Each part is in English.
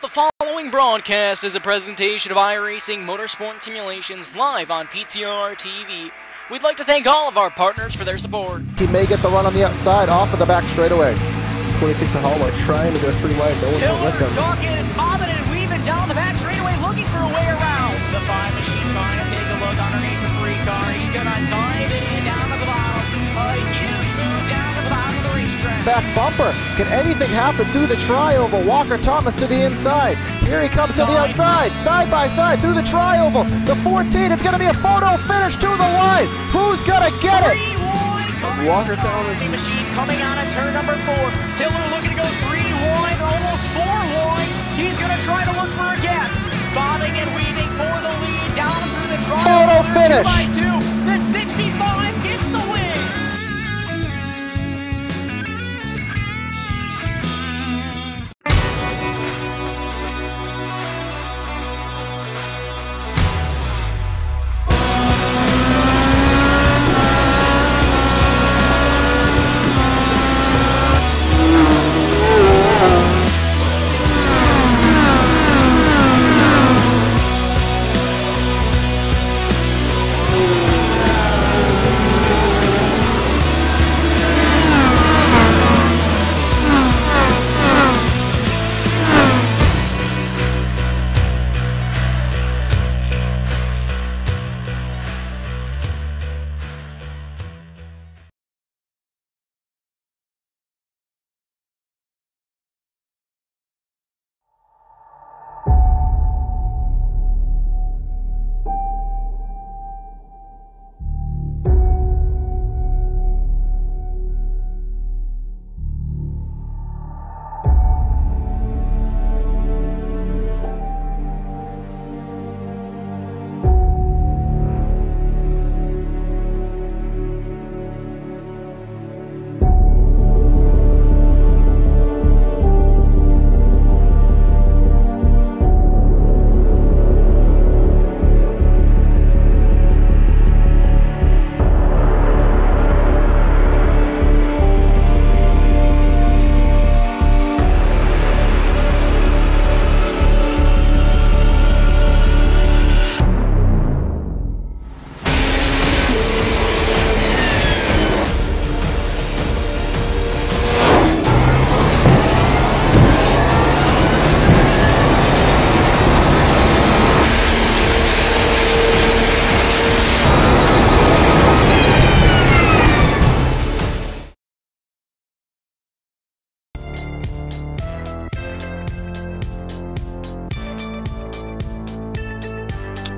The following broadcast is a presentation of iRacing Motorsport Simulations live on PTRTV. We'd like to thank all of our partners for their support. He may get the run on the outside, off of the back straightaway. 26 and Hallmark trying to go thhree wide, no one's with them. Talking and bobbing and weaving down the back straightaway, looking for a way around. The 5 machine trying to take a look underneath the 3 car. He's gonna dive in down to the bottom. A huge move down to the bottom of the racetrack. Back bumper. Can anything happen through the tri-oval? Walker Thomas to the inside. Here he comes to the outside. Side by side through the tri-oval. The 14. It's going to be a photo finish to the line. Who's going to get it? Walker Thomas. Machine coming out of turn number 4. Tiller looking to go 3 wide, almost 4 wide. He's going to try to look for a gap. Bobbing and weaving for the lead down through the tri-oval. Photo finish. 2 by 2. The 65 gets the win.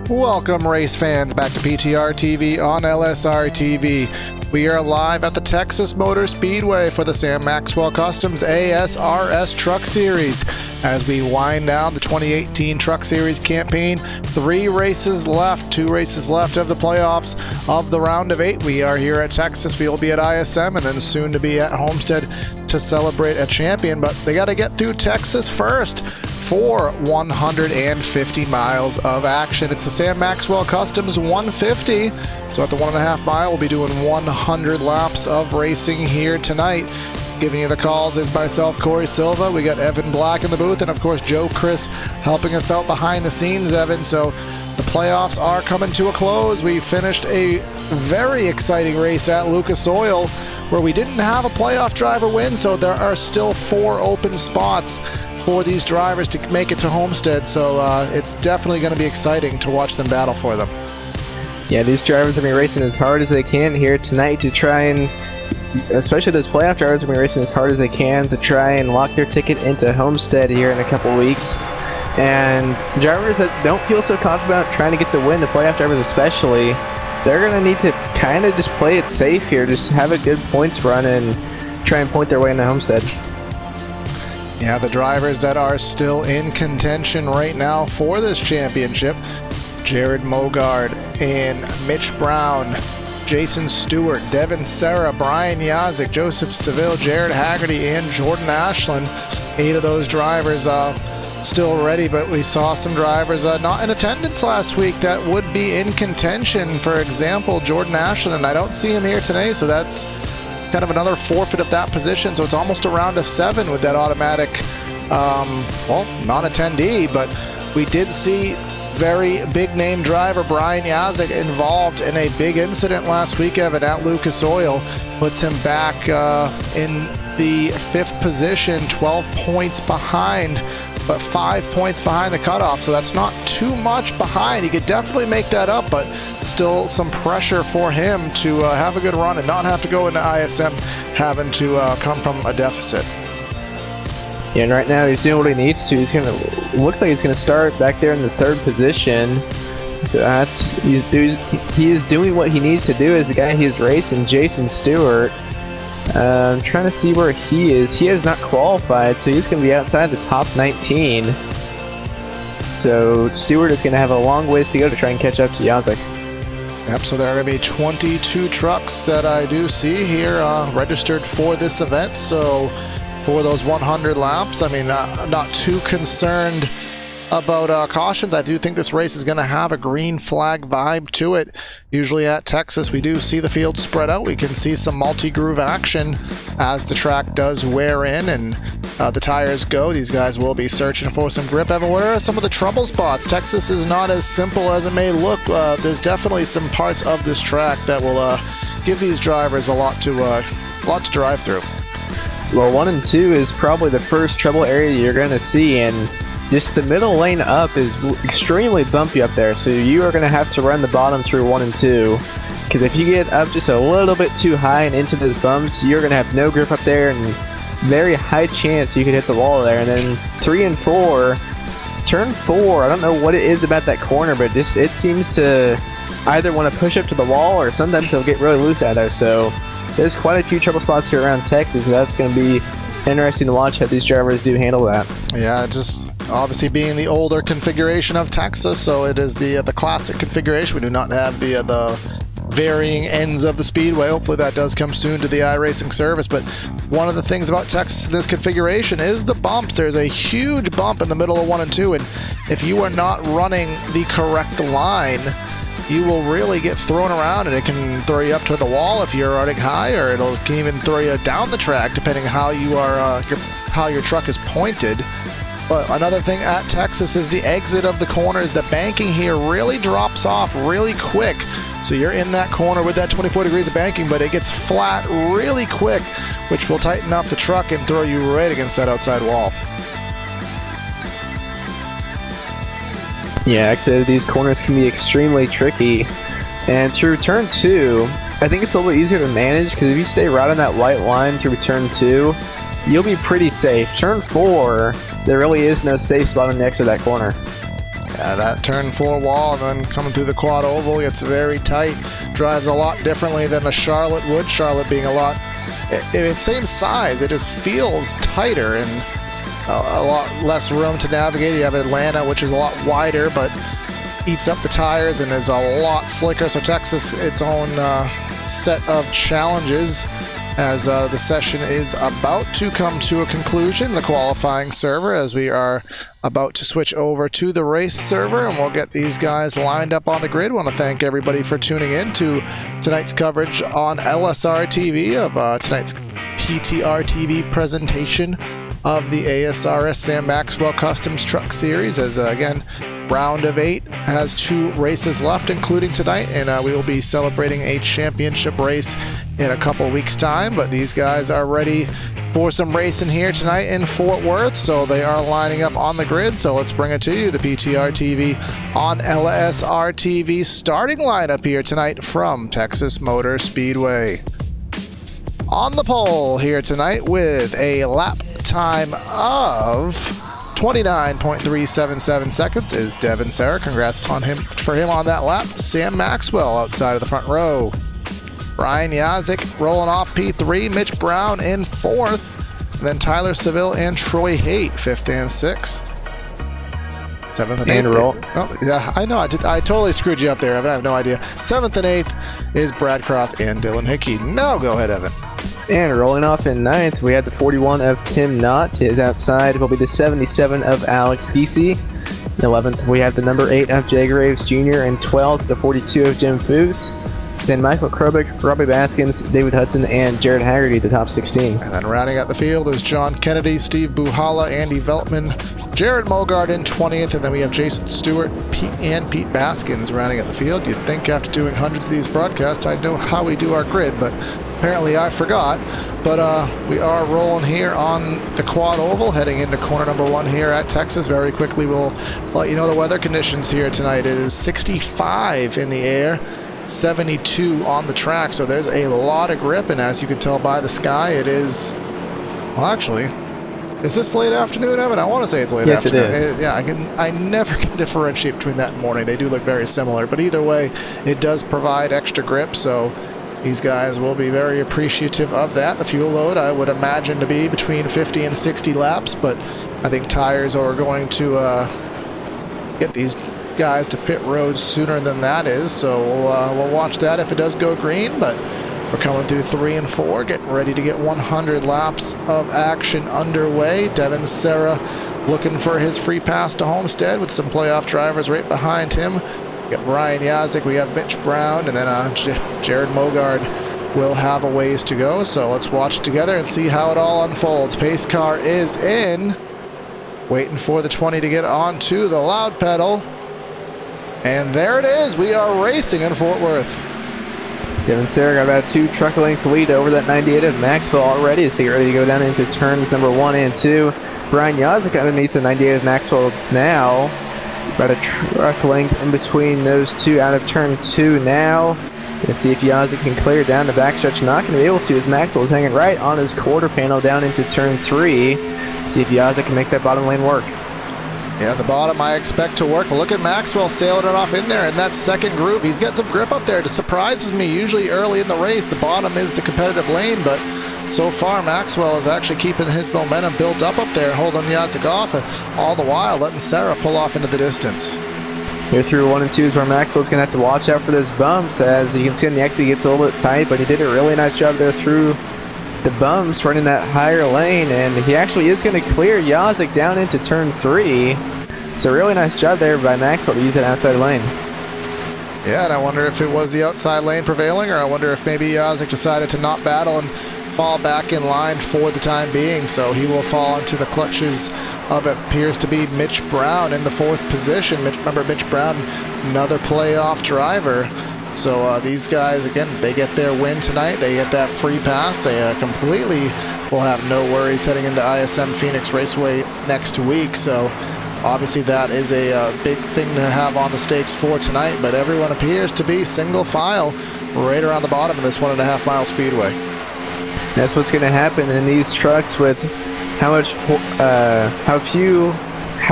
Welcome, race fans, back to PTRTV on LSRTV. We are live at the Texas Motor Speedway for the Sam Maxwell Customs ASRS Truck Series. As we wind down the 2018 Truck Series campaign, 3 races left, 2 races left of the playoffs of the round of 8. We are here at Texas. We will be at ISM and then soon to be at Homestead to celebrate a champion, but they got to get through Texas first for 150 miles of action. It's the Sam Maxwell Customs 150. So at the 1.5 mile, we'll be doing 100 laps of racing here tonight. Giving you the calls is myself, Corey Silva. We got Evan Black in the booth, and of course Joe Chris helping us out behind the scenes, Evan. So the playoffs are coming to a close. We finished a very exciting race at Lucas Oil where we didn't have a playoff driver win, so there are still 4 open spots for these drivers to make it to Homestead. So it's definitely going to be exciting to watch them battle for them. Yeah, these drivers are going to be racing as hard as they can here tonight to try and, especially those playoff drivers are going to be racing as hard as they can to try and lock their ticket into Homestead here in a couple weeks. And drivers that don't feel so confident about trying to get the win, the playoff drivers especially, they're going to need to kind of just play it safe here, just have a good points run and try and point their way into Homestead. Yeah, the drivers that are still in contention right now for this championship: Jared Mogard and Mitch Brown, Jason Stewart, Devin Serra, Brian Yazik, Joseph Seville, Jared Haggerty, and Jordan Ashland. 8 of those drivers still ready, but we saw some drivers not in attendance last week that would be in contention. For example, Jordan Ashland, and I don't see him here today, so that's kind of another forfeit of that position. So it's almost a round of 7 with that automatic well, non-attendee, but we did see very big name driver Brian Yazik involved in a big incident last week, Evan, at Lucas Oil. Puts him back in the 5th position, 12 points behind, but 5 points behind the cutoff, so that's not too much behind. He could definitely make that up, but still some pressure for him to have a good run and not have to go into ISM having to come from a deficit. Yeah, and right now he's doing what he needs to. Looks like he's gonna start back there in the 3rd position. So he is doing what he needs to do as the guy he is racing, Jason Stewart. I'm trying to see where he is. He has not qualified, so he's going to be outside the top 19. So Stewart is going to have a long ways to go to try and catch up to Yazik. Yep, so there are going to be 22 trucks that I do see here registered for this event. So for those 100 laps, I mean, not too concerned about cautions. I do think this race is going to have a green flag vibe to it. Usually at Texas, we do see the field spread out. We can see some multi-groove action as the track does wear in and the tires go. These guys will be searching for some grip. Evan, what are some of the trouble spots? Texas is not as simple as it may look. There's definitely some parts of this track that will give these drivers a lot to drive through. Well, 1 and 2 is probably the first trouble area you're going to see, and just the middle lane up is extremely bumpy up there, so you are going to have to run the bottom through 1 and 2, because if you get up just a little bit too high and into those bumps, you're going to have no grip up there and very high chance you could hit the wall there. And then 3 and 4, turn 4, I don't know what it is about that corner, but it seems to either want to push up to the wall or sometimes it'll get really loose out there. So there's quite a few trouble spots here around Texas, so that's going to be interesting to watch how these drivers do handle that. Yeah, just obviously being the older configuration of Texas, so it is the classic configuration. We do not have the varying ends of the speedway. Hopefully that does come soon to the iRacing service. But one of the things about Texas in this configuration is the bumps. There's a huge bump in the middle of 1 and 2, and if you are not running the correct line, you will really get thrown around, and it can throw you up to the wall if you're running high, or it can even throw you down the track depending how you are how your truck is pointed. But another thing at Texas is the exit of the corners. The banking here really drops off really quick, so you're in that corner with that 24 degrees of banking, but it gets flat really quick, which will tighten up the truck and throw you right against that outside wall. Yeah, actually these corners can be extremely tricky, and through turn 2, I think it's a little easier to manage, because if you stay right on that white line through turn 2, you'll be pretty safe. Turn 4, there really is no safe spot on the exit of that corner. Yeah, that turn 4 wall and then coming through the quad oval gets very tight. Drives a lot differently than a Charlotte would. Charlotte being it's same size, it just feels tighter and a lot less room to navigate. You have Atlanta, which is a lot wider, but eats up the tires and is a lot slicker. So Texas, its own set of challenges as the session is about to come to a conclusion, the qualifying server, as we are about to switch over to the race server, and we'll get these guys lined up on the grid. Want to thank everybody for tuning in to tonight's coverage on LSRTV of tonight's PTRTV presentation of the ASRS Sam Maxwell Customs Truck Series, as again, round of 8 has 2 races left, including tonight, and we will be celebrating a championship race in a couple weeks time. But these guys are ready for some racing here tonight in Fort Worth, so they are lining up on the grid. So let's bring it to you, the PTRTV on LSRTV starting lineup here tonight from Texas Motor Speedway. On the pole here tonight with a lap time of 29.377 seconds is Devin Serra. Congrats on for him on that lap. Sam Maxwell outside of the front row. Brian Yazik rolling off P3. Mitch Brown in 4th. Then Tyler Seville and Troy Haight 5th and 6th. 7th and 8th. Roll. Oh, yeah, I know. I totally screwed you up there, Evan. I have no idea. 7th and 8th is Brad Cross and Dylan Hickey. No, go ahead, Evan. And rolling off in 9th, we had the 41 of Tim Knott. His outside will be the 77 of Alex Giese. In 11th, we have the number 8 of Jay Graves Jr. And 12th, the 42 of Jim Foose. Then Michael Krobik, Robbie Baskins, David Hudson, and Jared Haggerty, the top 16. And then rounding out the field is John Kennedy, Steve Buhala, Andy Veltman, Jared Mogard in 20th, and then we have Jason Stewart, Pete Baskins rounding out the field. You'd think after doing hundreds of these broadcasts I'd know how we do our grid, but apparently I forgot. But we are rolling here on the quad oval, heading into corner number 1 here at Texas. Very quickly we'll let you know the weather conditions here tonight. It is 65 in the air, 72 on the track, so there's a lot of grip, and as you can tell by the sky, it is, well, actually, is this late afternoon, Evan? I want to say it's late afternoon. Yes, it is. Yeah, I never can differentiate between that and morning. They do look very similar, but either way, it does provide extra grip, so these guys will be very appreciative of that. The fuel load, I would imagine to be between 50 and 60 laps, but I think tires are going to get these guys to pit roads sooner than that is, so we'll watch that if it does go green. But we're coming through 3 and 4, getting ready to get 100 laps of action underway. Devin Serra looking for his free pass to Homestead with some playoff drivers right behind him. We got Brian Yazik, we have Mitch Brown, and then Jared Mogard will have a ways to go, so let's watch it together and see how it all unfolds. Pace car is in, waiting for the 20 to get onto the loud pedal. And there it is. We are racing in Fort Worth. Devin Serra got about 2 truck length lead over that 98 of Maxwell already as they get ready to go down into turns number 1 and 2. Brian Yazik underneath the 98 of Maxwell now. About a truck length in between those two out of turn 2 now. Let's see if Yazik can clear down the backstretch. Not going to be able to as Maxwell is hanging right on his quarter panel down into turn 3. See if Yazik can make that bottom lane work. Yeah, the bottom I expect to work. Look at Maxwell sailing it off in there in that second group. He's got some grip up there. It surprises me. Usually early in the race, the bottom is the competitive lane, but so far Maxwell is actually keeping his momentum built up there, holding Yazik off, and all the while letting Serra pull off into the distance. Here through 1 and 2 is where Maxwell's going to have to watch out for those bumps. As you can see on the exit, he gets a little bit tight, but he did a really nice job there through the bumps, running that higher lane, and he actually is going to clear Yazik down into turn 3. It's a really nice job there by Maxwell to use that outside lane. Yeah, and I wonder if it was the outside lane prevailing, or I wonder if maybe Yazik decided to not battle and fall back in line for the time being, so he will fall into the clutches of it appears to be Mitch Brown in the 4th position. Remember, Mitch Brown, another playoff driver. So these guys, again, they get their win tonight. They get that free pass. They completely will have no worries heading into ISM Phoenix Raceway next week. So obviously that is a big thing to have on the stakes for tonight, but everyone appears to be single file right around the bottom of this 1.5 mile speedway. That's what's going to happen in these trucks with how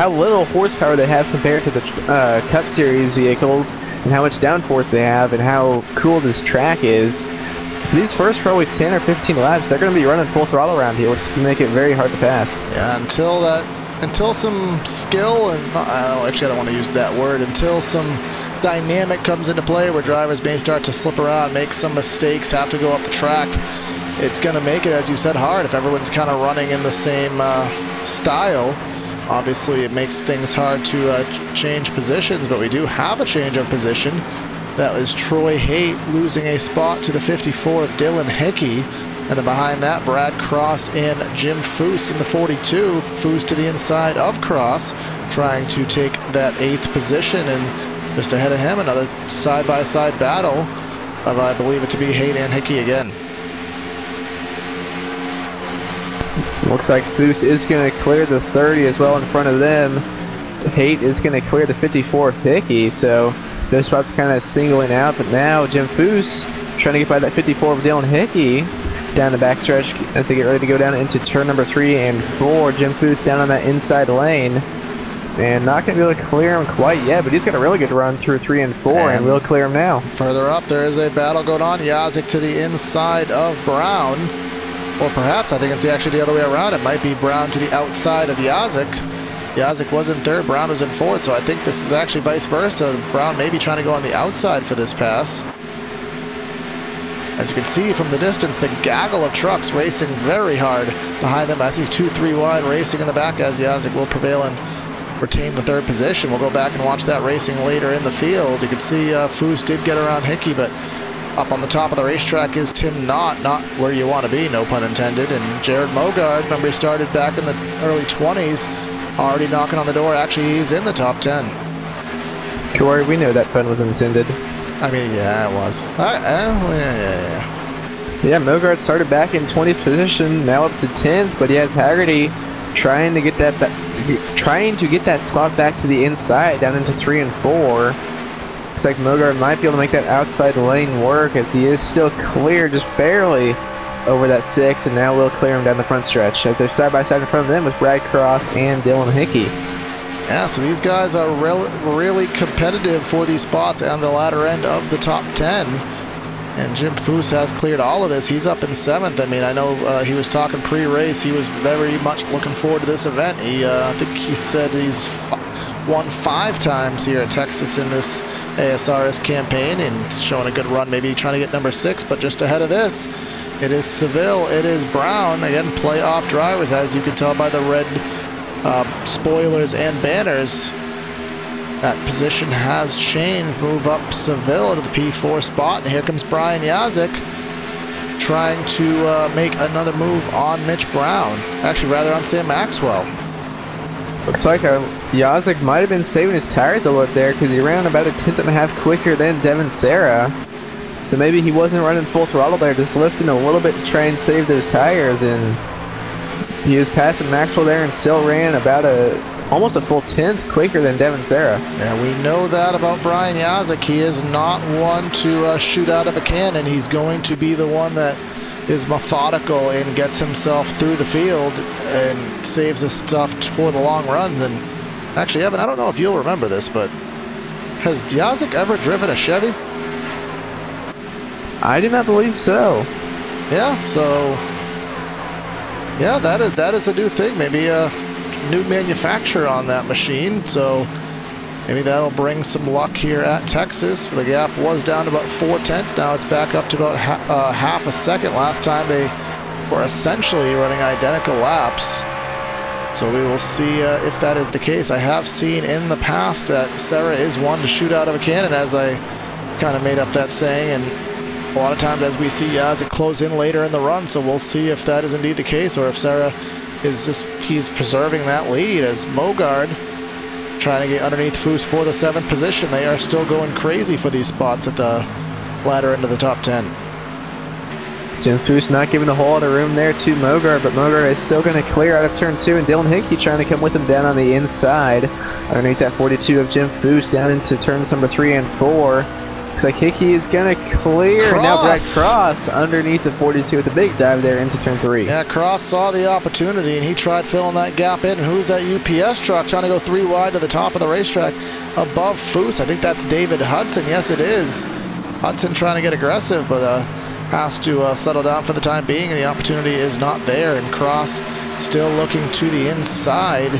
little horsepower they have compared to the Cup Series vehicles, and how much downforce they have, and how cool this track is. For these first probably 10 or 15 laps, they're going to be running full throttle around here, which is going to make it very hard to pass. Yeah, until some skill, and I don't want to use that word, until some dynamic comes into play where drivers may start to slip around, make some mistakes, have to go up the track, it's going to make it, as you said, hard if everyone's kind of running in the same style. Obviously, it makes things hard to change positions, but we do have a change of position. That was Troy Haight losing a spot to the 54 of Dylan Hickey. And then behind that, Brad Cross and Jim Foose in the 42. Foose to the inside of Cross, trying to take that 8th position. And just ahead of him, another side-by-side battle of, I believe it to be Haight and Hickey again. Looks like Foose is going to clear the 30 as well in front of them. Haight is going to clear the 54 of Hickey, so those spots are kind of singling out. But now Jim Foose trying to get by that 54 of Dylan Hickey down the backstretch as they get ready to go down into turn number 3 and 4. Jim Foose down on that inside lane, and not going to be able to clear him quite yet, but he's got a really good run through 3 and 4, and we'll clear him now. Further up, there is a battle going on. Yazik to the inside of Brown. Or perhaps, I think it's actually the other way around. It might be Brown to the outside of Yazik. Yazik was in 3rd, Brown was in 4th, so I think this is actually vice versa. Brown may be trying to go on the outside for this pass. As you can see from the distance, the gaggle of trucks racing very hard behind them. I think 2-3 wide racing in the back as Yazik will prevail and retain the 3rd position. We'll go back and watch that racing later in the field. You can see Foose did get around Hickey, but Up on the top of the racetrack is Tim Knott, not where you want to be, no pun intended. And Jared Mogard, remember he started back in the early 20s, already knocking on the door. Actually, he's in the top 10. Corey, we know that pun was intended. I mean, yeah, it was. Yeah. Yeah, Mogard started back in 20th position, now up to 10th, but he has Haggerty trying to get that spot back to the inside, down into 3 and 4. Looks like Mogard might be able to make that outside lane work, as he is still clear, just barely over that 6, and now will clear him down the front stretch, as they're side by side in front of them with Brad Cross and Dylan Hickey. Yeah, so these guys are really competitive for these spots on the latter end of the top 10. And Jim Foose has cleared all of this. He's up in 7th. I mean, I know he was talking pre-race. He was very much looking forward to this event. I think he said he's won 5 times here at Texas in this ASRS campaign, and showing a good run, maybe trying to get number 6, but just ahead of this, it is Seville, it is Brown. Again, playoff drivers, as you can tell by the red spoilers and banners. That position has changed. Move up Seville to the P4 spot, and here comes Brian Yazik trying to make another move on Mitch Brown. Actually, rather on Sam Maxwell. Looks like Yazik might have been saving his tires a little bit there, because he ran about a 10th quicker than Devin Serra. So maybe he wasn't running full throttle there, just lifting a little bit to try and save those tires, and he was passing Maxwell there and still ran about almost a full 10th quicker than Devin Serra. Yeah, we know that about Brian Yazik. He is not one to shoot out of a cannon. He's going to be the one that is methodical and gets himself through the field and saves his stuff for the long runs. And actually, Evan, I don't know if you'll remember this, but has Yazik ever driven a Chevy? I do not believe so. Yeah, so yeah, that is a new thing. Maybe a new manufacturer on that machine, so maybe that'll bring some luck here at Texas. The gap was down to about 4/10. Now it's back up to about half a second. Last time they were essentially running identical laps, so we will see if that is the case. I have seen in the past that Serra is one to shoot out of a cannon, as I kind of made up that saying, and a lot of times as we see Yazik close in later in the run, so we'll see if that is indeed the case, or if Serra is just, he's preserving that lead, as Mogard trying to get underneath Foose for the 7th position. They are still going crazy for these spots at the latter end of the top 10. Jim Foose not giving a whole lot of room there to Mogard, but Mogard is still going to clear out of turn 2, and Dylan Hickey trying to come with him down on the inside underneath that 42 of Jim Foose down into turns number 3 and 4. Looks like Hickey is going to clear. Cross. Now Brad Cross underneath the 42 with the big dive there into turn 3. Yeah, Cross saw the opportunity and he tried filling that gap in. And who's that UPS truck trying to go 3 wide to the top of the racetrack above Foose? I think that's David Hudson. Yes, it is. Hudson trying to get aggressive, but has to settle down for the time being, and the opportunity is not there. And Cross still looking to the inside.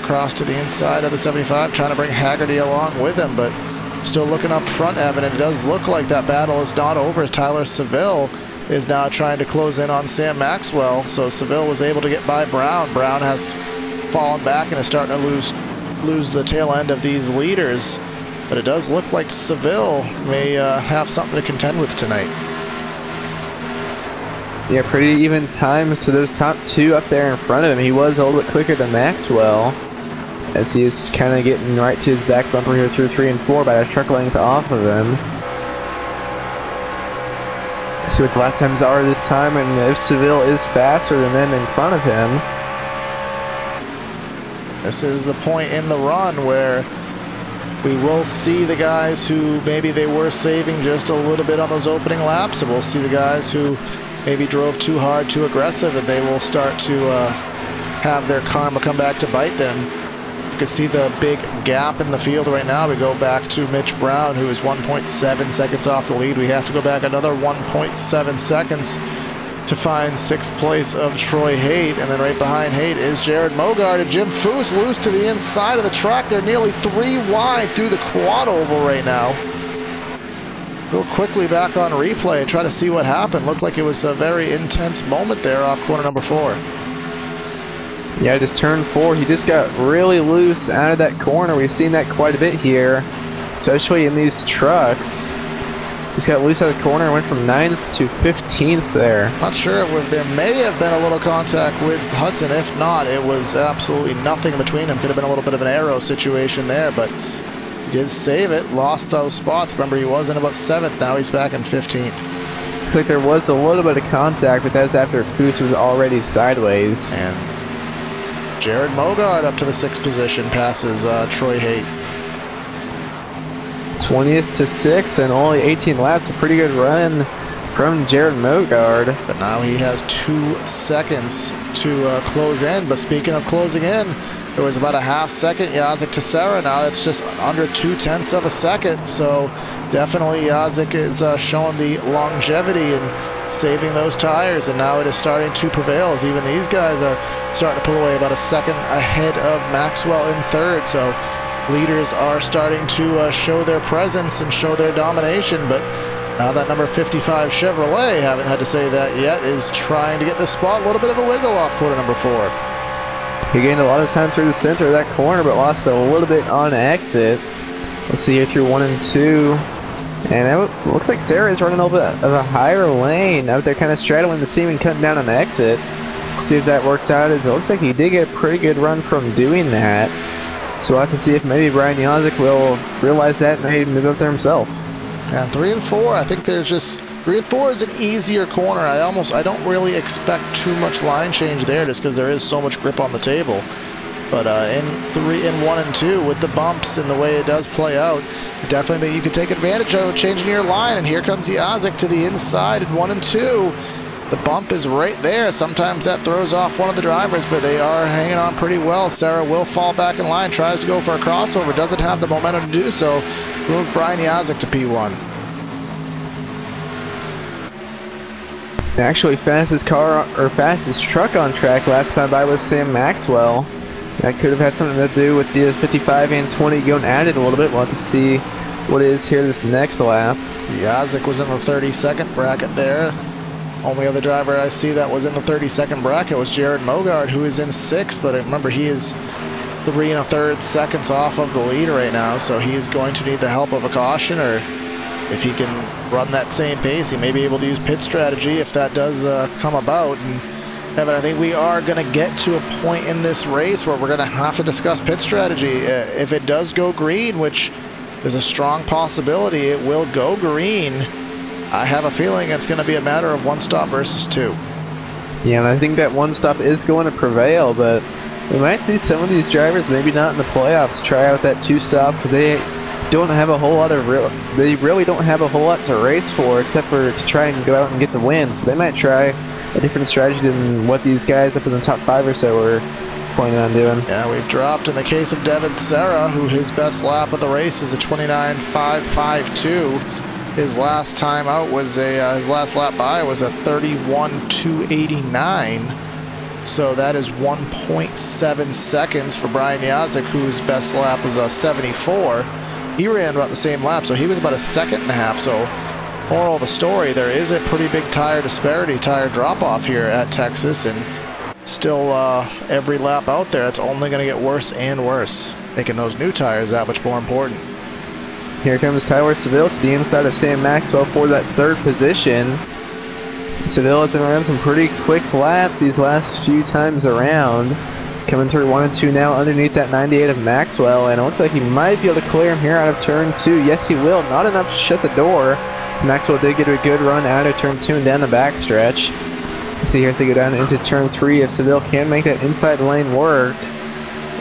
Across to the inside of the 75, trying to bring Haggerty along with him, but still looking up front, Evan. It does look like that battle is not over, as Tyler Seville is now trying to close in on Sam Maxwell. So Seville was able to get by Brown. Brown has fallen back and is starting to lose the tail end of these leaders. But it does look like Seville may have something to contend with tonight. Yeah, pretty even times to those top 2 up there in front of him. He was a little bit quicker than Maxwell, as he is kind of getting right to his back bumper here through 3 and 4 by a truck length off of him. See what the lap times are this time, and if Seville is faster than them in front of him. This is the point in the run where we will see the guys who maybe they were saving just a little bit on those opening laps, and we'll see the guys who maybe drove too hard, too aggressive, and they will start to have their karma come back to bite them. You can see the big gap in the field right now. We go back to Mitch Brown, who is 1.7 seconds off the lead. We have to go back another 1.7 seconds to find 6th place of Troy Haight. And then right behind Haight is Jared Mogard, and Jim Foose loose to the inside of the track. They're nearly 3 wide through the quad oval right now. Go quickly back on replay and try to see what happened. Looked like it was a very intense moment there off corner number 4. Yeah, just turn 4. He just got really loose out of that corner. We've seen that quite a bit here, especially in these trucks. He's got loose out of the corner, went from 9th to 15th there. Not sure if there may have been a little contact with Hudson. If not, it was absolutely nothing between them. Could have been a little bit of an arrow situation there, but he did save it, lost those spots. Remember, he was in about 7th, now he's back in 15th. Looks like there was a little bit of contact, but that was after Foose was already sideways. And Jared Mogard up to the 6th position, passes Troy Haight. 20th to 6th and only 18 laps. A pretty good run from Jared Mogard. But now he has 2 seconds to close in. But speaking of closing in, there was about a half second Yazik to Sarah. Now it's just under 2/10 of a second. So definitely Yazik is showing the longevity and saving those tires. And now it is starting to prevail as even these guys are starting to pull away about a second ahead of Maxwell in 3rd. So leaders are starting to show their presence and show their domination, but now that number 55 Chevrolet, haven't had to say that yet, is trying to get the spot. A little bit of a wiggle off quarter number 4. He gained a lot of time through the center of that corner, but lost a little bit on exit. We'll see here through 1 and 2. And it looks like Sarah is running a little bit of a higher lane out there, kind of straddling the seam and cutting down on the exit. See if that works out, as it looks like he did get a pretty good run from doing that. So we'll have to see if maybe Brian Yazik will realize that and maybe move up there himself. And 3 and 4, I think there's just 3 and 4 is an easier corner. I don't really expect too much line change there, just because there is so much grip on the table. But in 1 and 2, with the bumps and the way it does play out, definitely that you could take advantage of changing your line. And here comes Yazik to the inside in 1 and 2. The bump is right there. Sometimes that throws off one of the drivers, but they are hanging on pretty well. Sarah will fall back in line, tries to go for a crossover, doesn't have the momentum to do so. Move Brian Yazik to P1. Actually, fastest truck on track last time by was Sam Maxwell. That could have had something to do with the 55 and 20 going at it a little bit. We'll have to see what it is here this next lap. Yazik was in the 32nd bracket there. Only other driver I see that was in the 32nd bracket was Jared Mogard, who is in 6th, but remember he is 3 1/3 seconds off of the lead right now, so he is going to need the help of a caution, or if he can run that same pace, he may be able to use pit strategy if that does come about. And Evan, I think we are going to get to a point in this race where we're going to have to discuss pit strategy. If it does go green, which there's a strong possibility it will go green, I have a feeling it's going to be a matter of 1 stop versus 2. Yeah, and I think that 1 stop is going to prevail, but we might see some of these drivers, maybe not in the playoffs, try out that 2 stop, because they don't have a whole lot of they really don't have a whole lot to race for, except for to try and go out and get the win. So they might try a different strategy than what these guys up in the top 5 or so were planning on doing. Yeah, we've dropped in the case of Devin Serra, who his best lap of the race is a 29.552. His last time out was his last lap by was a 31.289. So that is 1.7 seconds for Brian Yazik, whose best lap was a 74. He ran about the same lap, so he was about a 1.5 seconds. So moral of the story, there is a pretty big tire disparity, tire drop-off here at Texas, and still every lap out there, it's only going to get worse and worse, making those new tires that much more important. Here comes Tyler Seville to the inside of Sam Maxwell for that 3rd position. Seville has been running some pretty quick laps these last few times around. Coming through 1 and 2 now underneath that 98 of Maxwell, and it looks like he might be able to clear him here out of turn 2. Yes, he will. Not enough to shut the door. So Maxwell did get a good run out of turn 2 and down the backstretch. See here as they go down into turn 3, if Seville can make that inside lane work.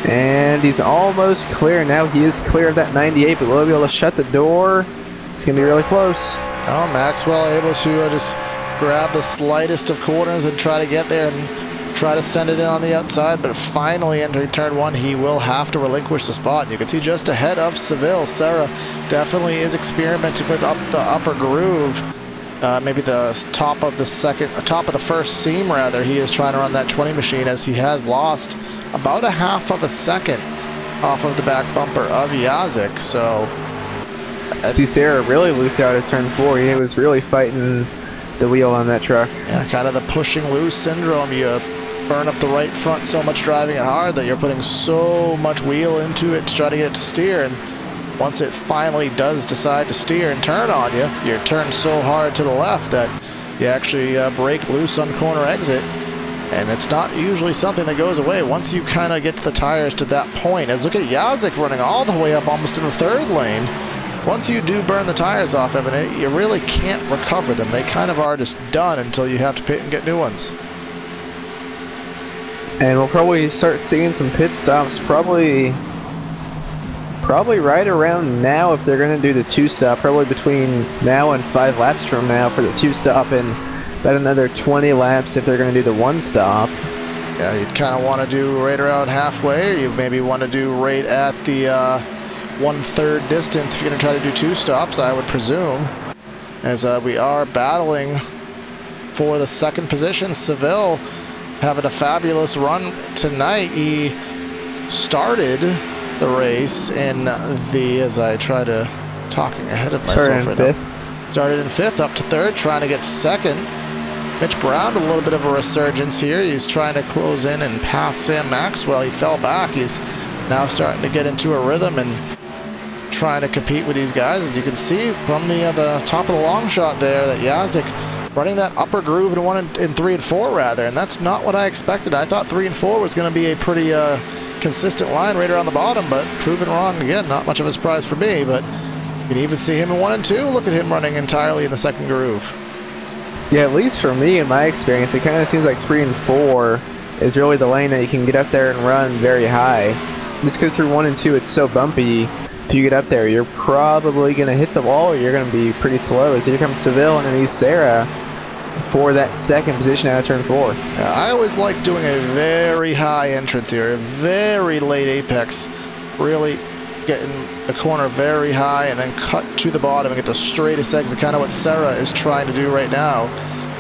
And he's almost clear now. He is clear of that 98, but will he be able to shut the door? It's going to be really close. Oh, Maxwell able to just grab the slightest of corners and try to get there and try to send it in on the outside, but finally entering turn 1, he will have to relinquish the spot. You can see just ahead of Seville, Serra definitely is experimenting with the upper groove. Maybe the top of the first seam rather. He is trying to run that 20 machine, as he has lost about a 1/2 second off of the back bumper of Yazik. So see Serra really loose out of turn 4. He was really fighting the wheel on that truck. Yeah, kind of the pushing loose syndrome. You burn up the right front so much driving it hard that you're putting so much wheel into it to try to get it to steer, and once it finally does decide to steer and turn on you, you're turned so hard to the left that you actually break loose on corner exit. And it's not usually something that goes away once you kind of get to the tires to that point. As look at Yazik running all the way up almost in the third lane. Once you do burn the tires off, Evan, you really can't recover them. They kind of are just done until you have to pit and get new ones. And we'll probably start seeing some pit stops probably right around now if they're going to do the 2-stop, probably between now and 5 laps from now for the 2-stop, and about another 20 laps if they're going to do the 1-stop. Yeah, you'd kind of want to do right around halfway, or you maybe want to do right at the 1/3 distance if you're going to try to do 2 stops, I would presume. As we are battling for the 2nd position. Seville having a fabulous run tonight. He started the race in the, as I try to talking ahead of myself right now. Started in 5th, up to 3rd, trying to get 2nd. Mitch Brown, a little bit of a resurgence here. He's trying to close in and pass Sam Maxwell. He fell back. He's now starting to get into a rhythm and trying to compete with these guys. As you can see from the top of the long shot there, that Yazik running that upper groove in 3 and 4 rather, and that's not what I expected. I thought 3 and 4 was going to be a pretty consistent line right around the bottom, but proven wrong again. Not much of a surprise for me, but you can even see him in 1 and 2. Look at him running entirely in the 2nd groove. Yeah, at least for me, in my experience, it kind of seems like 3 and 4 is really the lane that you can get up there and run very high. Just because through 1 and 2 it's so bumpy, if you get up there, you're probably going to hit the wall or you're going to be pretty slow. As here comes Seville underneath Sarah for that 2nd position out of turn 4. Yeah, I always like doing a very high entrance here, a very late apex, really getting the corner very high and then cut to the bottom and get the straightest exit, kind of what Sarah is trying to do right now.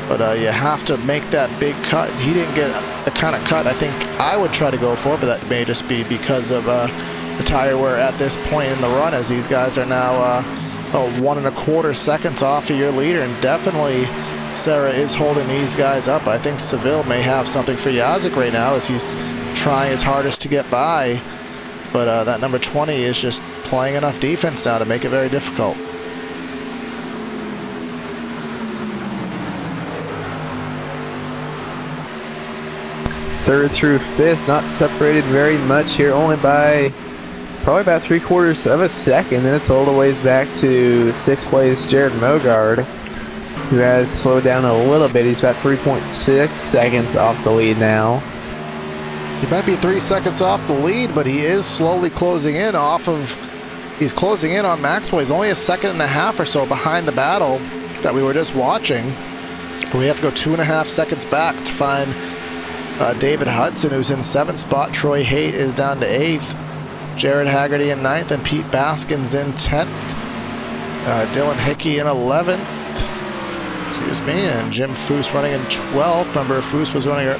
But you have to make that big cut. He didn't get the kind of cut I think I would try to go for, but that may just be because of the tire wear at this point in the run, as these guys are now 1 1/4 seconds off of your leader, and definitely Sarah is holding these guys up. I think Seville may have something for Yazik right now as he's trying his hardest to get by, but that number 20 is just playing enough defense now to make it very difficult. Third through 5th, not separated very much here, only by probably about 3/4 of a second. Then it's all the ways back to 6th place Jared Mogard, who has slowed down a little bit. He's about 3.6 seconds off the lead now. He might be 3 seconds off the lead, but he is slowly closing in he's closing in on Maxwell. He's only 1.5 seconds or so behind the battle that we were just watching. We have to go 2.5 seconds back to find David Hudson, who's in 7th spot. Troy Haight is down to 8th. Jared Haggerty in 9th, and Pete Baskins in 10th. Dylan Hickey in 11th. Excuse me, and Jim Foose running in 12th. Remember, Foose was running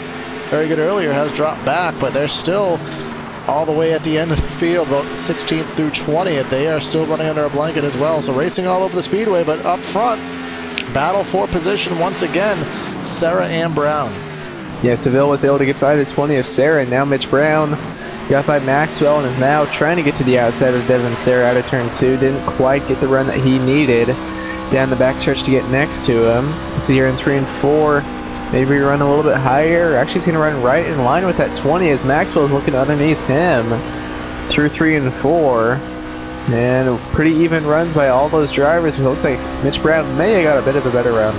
very good earlier, has dropped back, but they're still all the way at the end of the field, about 16th through 20th. They are still running under a blanket as well, so racing all over the speedway, but up front, battle for position once again, Sarah and Brown. Yeah, Seville was able to get by the 20 of Sarah, and now Mitch Brown got by Maxwell and is now trying to get to the outside of Devin Sarah out of turn 2. Didn't quite get the run that he needed down the backstretch to get next to him. You see here in 3 and 4, maybe run a little bit higher. Actually, he's going to run right in line with that 20 as Maxwell is looking underneath him through 3 and 4. And pretty even runs by all those drivers. It looks like Mitch Brown may have got a bit of a better run.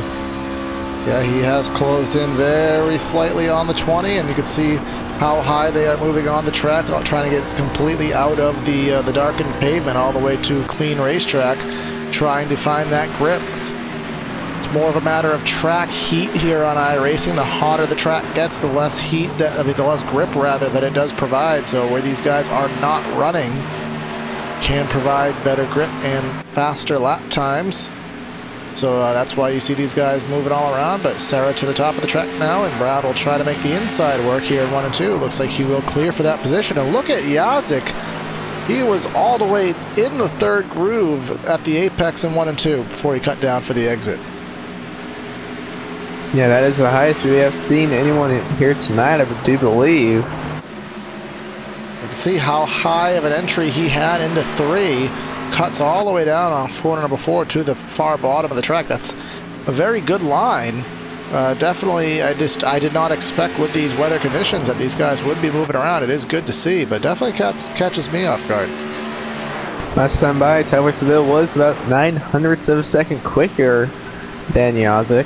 Yeah, he has closed in very slightly on the 20, and you can see how high they are moving on the track, trying to get completely out of the darkened pavement all the way to a clean racetrack, trying to find that grip. It's more of a matter of track heat here on iRacing. The hotter the track gets, the less heat, the less grip rather that it does provide. So where these guys are not running, can provide better grip and faster lap times. So that's why you see these guys moving all around. But Sarah to the top of the track now, and Brad will try to make the inside work here in 1 and 2. Looks like he will clear for that position. And look at Yazik. He was all the way in the 3rd groove at the apex in 1 and 2 before he cut down for the exit. Yeah, that is the highest we have seen anyone here tonight, I do believe. You can see how high of an entry he had into 3. cuts all the way down off corner number 4 to the far bottom of the track. That's a very good line. Definitely, I did not expect with these weather conditions that these guys would be moving around. It is good to see, but definitely catches me off guard. Last time by, Tyler Seville was about 0.09 of a second quicker than Yazik.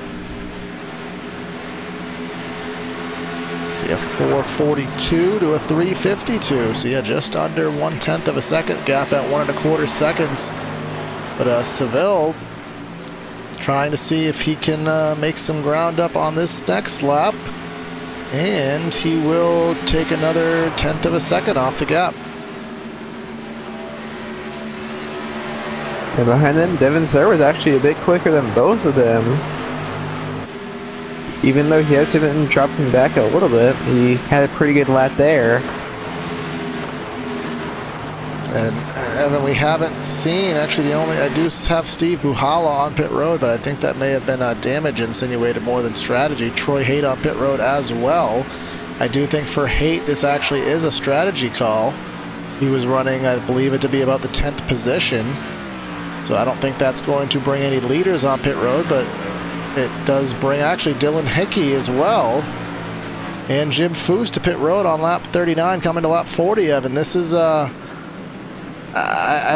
See a 4:42 to a 3:52. So yeah, just under 1/10 of a second gap at 1 1/4 seconds. But Seville trying to see if he can make some ground up on this next lap, and he will take another 1/10 of a second off the gap. And behind them, Devin Serra was actually a bit quicker than both of them. Even though he has been dropping back a little bit, he had a pretty good lap there. And Evan, we haven't seen, actually I do have Steve Buhala on pit road, but I think that may have been damage insinuated more than strategy. Troy Haight on pit road as well. I do think for Haight, this actually is a strategy call. He was running, I believe it to be about the 10th position. So I don't think that's going to bring any leaders on pit road, but it does bring actually Dylan Hickey as well. And Jim Foose to pit road on lap 39 coming to lap 40, Evan. This is, I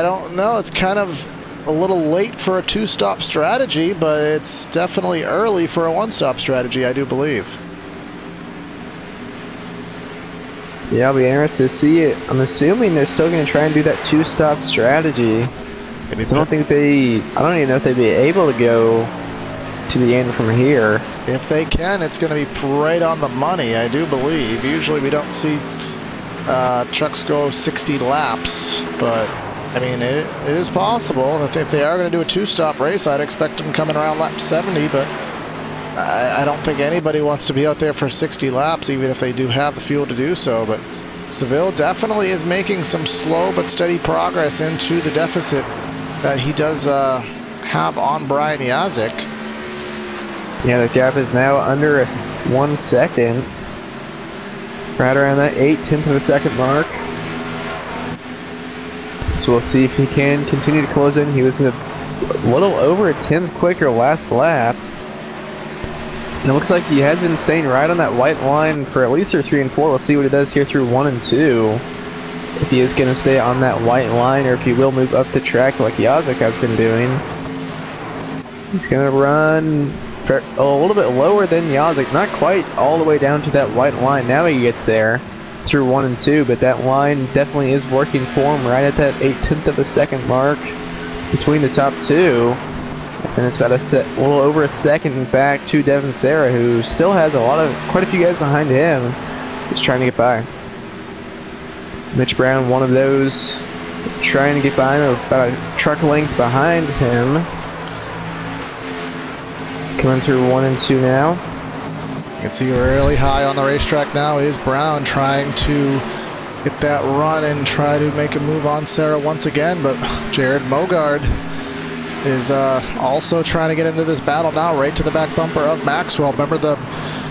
don't know, it's kind of a little late for a 2-stop strategy, but it's definitely early for a 1-stop strategy, I do believe. Yeah, I'll be interested to see it. I'm assuming they're still going to try and do that 2-stop strategy. I don't even know if they'd be able to go to the end from here. If they can, it's going to be right on the money, I do believe. Usually we don't see trucks go 60 laps, but I mean, it is possible. If they are going to do a 2-stop race, I'd expect them coming around lap 70, but I don't think anybody wants to be out there for 60 laps, even if they do have the fuel to do so. But Seville definitely is making some slow but steady progress into the deficit that he does have on Brian Yazik. Yeah, the gap is now under 1 second. Right around that 0.8 of a second mark. So we'll see if he can continue to close in. He was a little over a 10th quicker last lap. And it looks like he has been staying right on that white line for at least through 3 and 4. We'll see what he does here through 1 and 2. If he is going to stay on that white line, or if he will move up the track like Yazik has been doing. He's going to run a little bit lower than Yazik, not quite all the way down to that white line. Now he gets there through 1 and 2, but that line definitely is working for him right at that 0.8 of a second mark between the top 2. And it's about a little over a second back to Devin Serra, who still has quite a few guys behind him, just trying to get by. Mitch Brown, one of those, trying to get by him, about a truck length behind him. Coming through 1 and 2 now. You can see really high on the racetrack now is Brown, trying to get that run and try to make a move on Serra once again, but Jared Mogard is also trying to get into this battle now, right to the back bumper of Maxwell. Remember the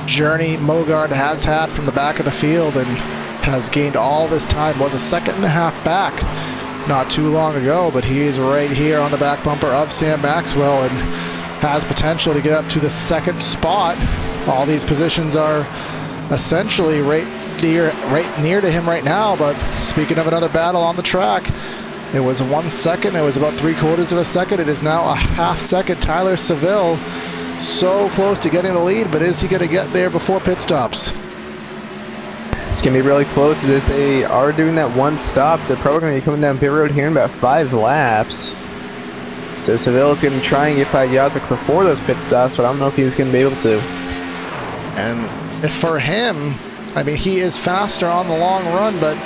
journey Mogard has had from the back of the field and has gained all this time, was a 1.5 seconds back not too long ago, but he is right here on the back bumper of Sam Maxwell and has potential to get up to the 2nd spot. All these positions are essentially right near to him right now, but speaking of another battle on the track, it was 1 second, it was about 3/4 of a second, it is now a 1/2 second. Tyler Seville so close to getting the lead, but is he going to get there before pit stops? It's going to be really close. If they are doing that 1 stop, they're probably going to be coming down pit road here in about 5 laps. So Seville is going to try and get by Yazik before those pit stops, but I don't know if he's going to be able to. And for him, I mean, he is faster on the long run, but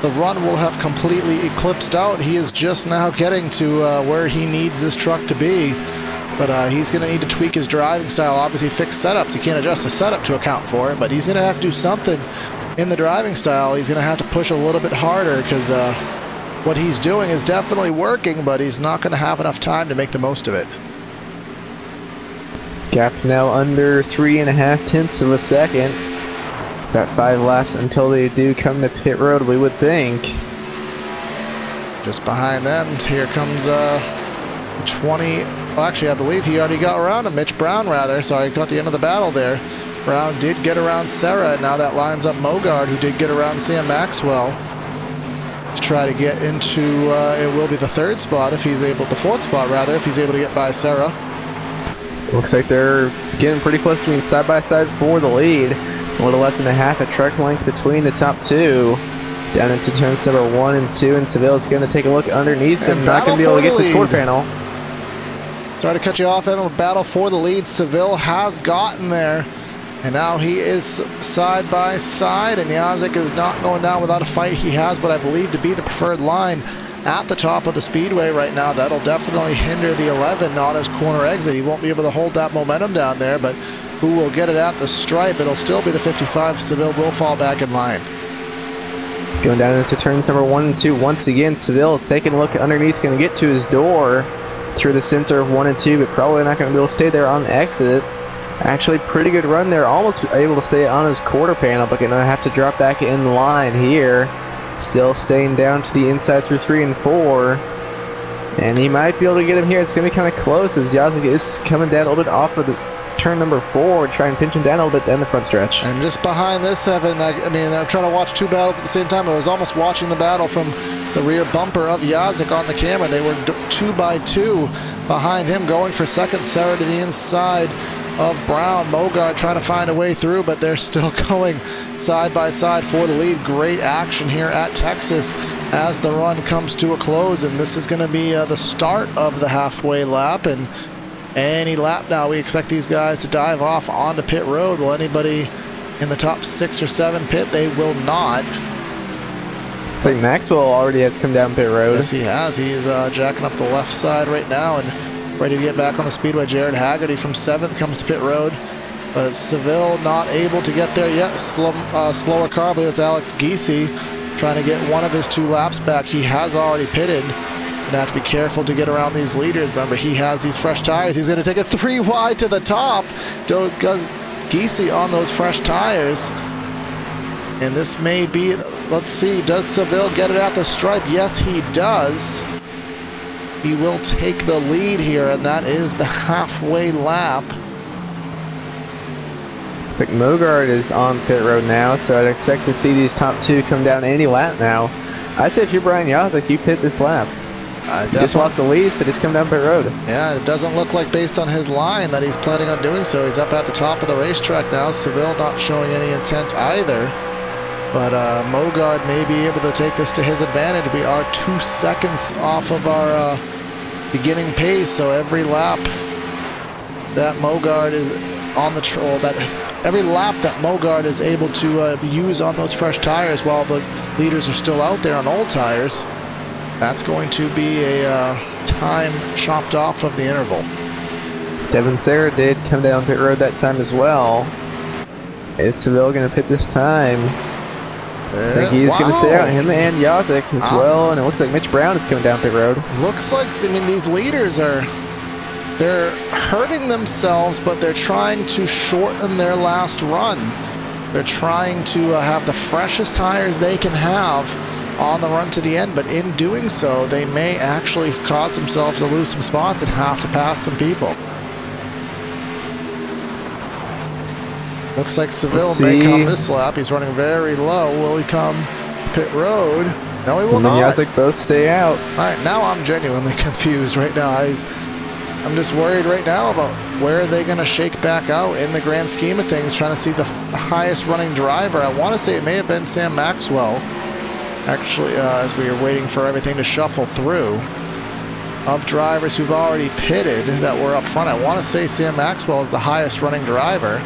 the run will have completely eclipsed out. He is just now getting to where he needs this truck to be. But he's going to need to tweak his driving style. Obviously, fix setups. He can't adjust the setup to account for it, but he's going to have to do something in the driving style. He's going to have to push a little bit harder because what he's doing is definitely working, but he's not going to have enough time to make the most of it. Gap now under 3.5 of a second. About 5 laps until they do come to pit road, we would think. Just behind them, here comes 20. Well, actually, I believe he already got around him. Mitch Brown, rather. Sorry, caught the end of the battle there. Brown did get around Sarah, and now that lines up Mogard, who did get around Sam Maxwell to try to get into, it will be the third spot if he's able, the fourth spot rather, if he's able to get by Sarah. Looks like they're getting pretty close to being side by side for the lead. A little less than a half a truck length between the top two. Down into turns number 1 and 2, and Seville's going to take a look underneath and not going to be able to get to the quarter panel. Sorry to cut you off, Evan. Battle for the lead. Seville has gotten there, and now he is side by side, and Yazik is not going down without a fight. He has what I believe to be the preferred line at the top of the speedway right now. That'll definitely hinder the 11 on his corner exit. He won't be able to hold that momentum down there, but who will get it at the stripe? It'll still be the 55. Seville will fall back in line. Going down into turns number 1 and 2 once again. Seville taking a look underneath, going to get to his door through the center of 1 and 2, but probably not going to be able to stay there on exit. Actually, pretty good run there. Almost able to stay on his quarter panel, but going to have to drop back in line here. Still staying down to the inside through 3 and 4. And he might be able to get him here. It's going to be kind of close as Yazik is coming down a little bit off of the turn number 4, try and pinch him down a little bit down the front stretch. And just behind this, Evan, I mean, I'm trying to watch two battles at the same time. I was almost watching the battle from the rear bumper of Yazik on the camera. They were 2 by 2 behind him, going for second. Sarah to the inside of Brown. Mogard trying to find a way through, but they're still going side by side for the lead. Great action here at Texas as the run comes to a close, and this is going to be the start of the halfway lap. And any lap now, we expect these guys to dive off onto pit road. Will anybody in the top 6 or 7 pit? They will not. Looks like Maxwell already has come down pit road. Yes, he has. He is jacking up the left side right now and ready to get back on the speedway. Jared Haggerty from 7th comes to pit road. But Seville not able to get there yet. Slower car, I believe it's Alex Giese trying to get one of his 2 laps back. He has already pitted. Gonna have to be careful to get around these leaders. Remember, he has these fresh tires. He's gonna take it 3 wide to the top. Does Giese on those fresh tires. And this may be, let's see, does Seville get it at the stripe? Yes, he does. He will take the lead here, and that is the halfway lap. Looks like Mogard is on pit road now, so I'd expect to see these top 2 come down any lap now. I say if you're Brian Yazik, you pit this lap. Just lost the lead, so just come down pit road. Yeah, it doesn't look like, based on his line, that he's planning on doing so. He's up at the top of the racetrack now. Seville not showing any intent either. But Mogard may be able to take this to his advantage. We are 2 seconds off of our beginning pace, so every lap that Mogard is on the troll, every lap that Mogard is able to use on those fresh tires while the leaders are still out there on old tires, that's going to be a time chopped off of the interval. Devin Sarah did come down pit road that time as well. Is Seville going to pit this time? Looks like he's going to stay out, him and Yazik as well, and it looks like Mitch Brown is coming down pit road. Looks like, I mean, these leaders they're hurting themselves, but they're trying to shorten their last run. They're trying to have the freshest tires they can have on the run to the end, but in doing so, they may actually cause themselves to lose some spots and have to pass some people. Looks like Seville may come this lap. He's running very low. Will he come pit road? No, he will not. Yazik both stay out. All right, now I'm genuinely confused right now. I'm just worried right now about where are they going to shake back out in the grand scheme of things, trying to see the highest running driver. I want to say it may have been Sam Maxwell, actually, as we are waiting for everything to shuffle through, of drivers who've already pitted that were up front. I want to say Sam Maxwell is the highest running driver.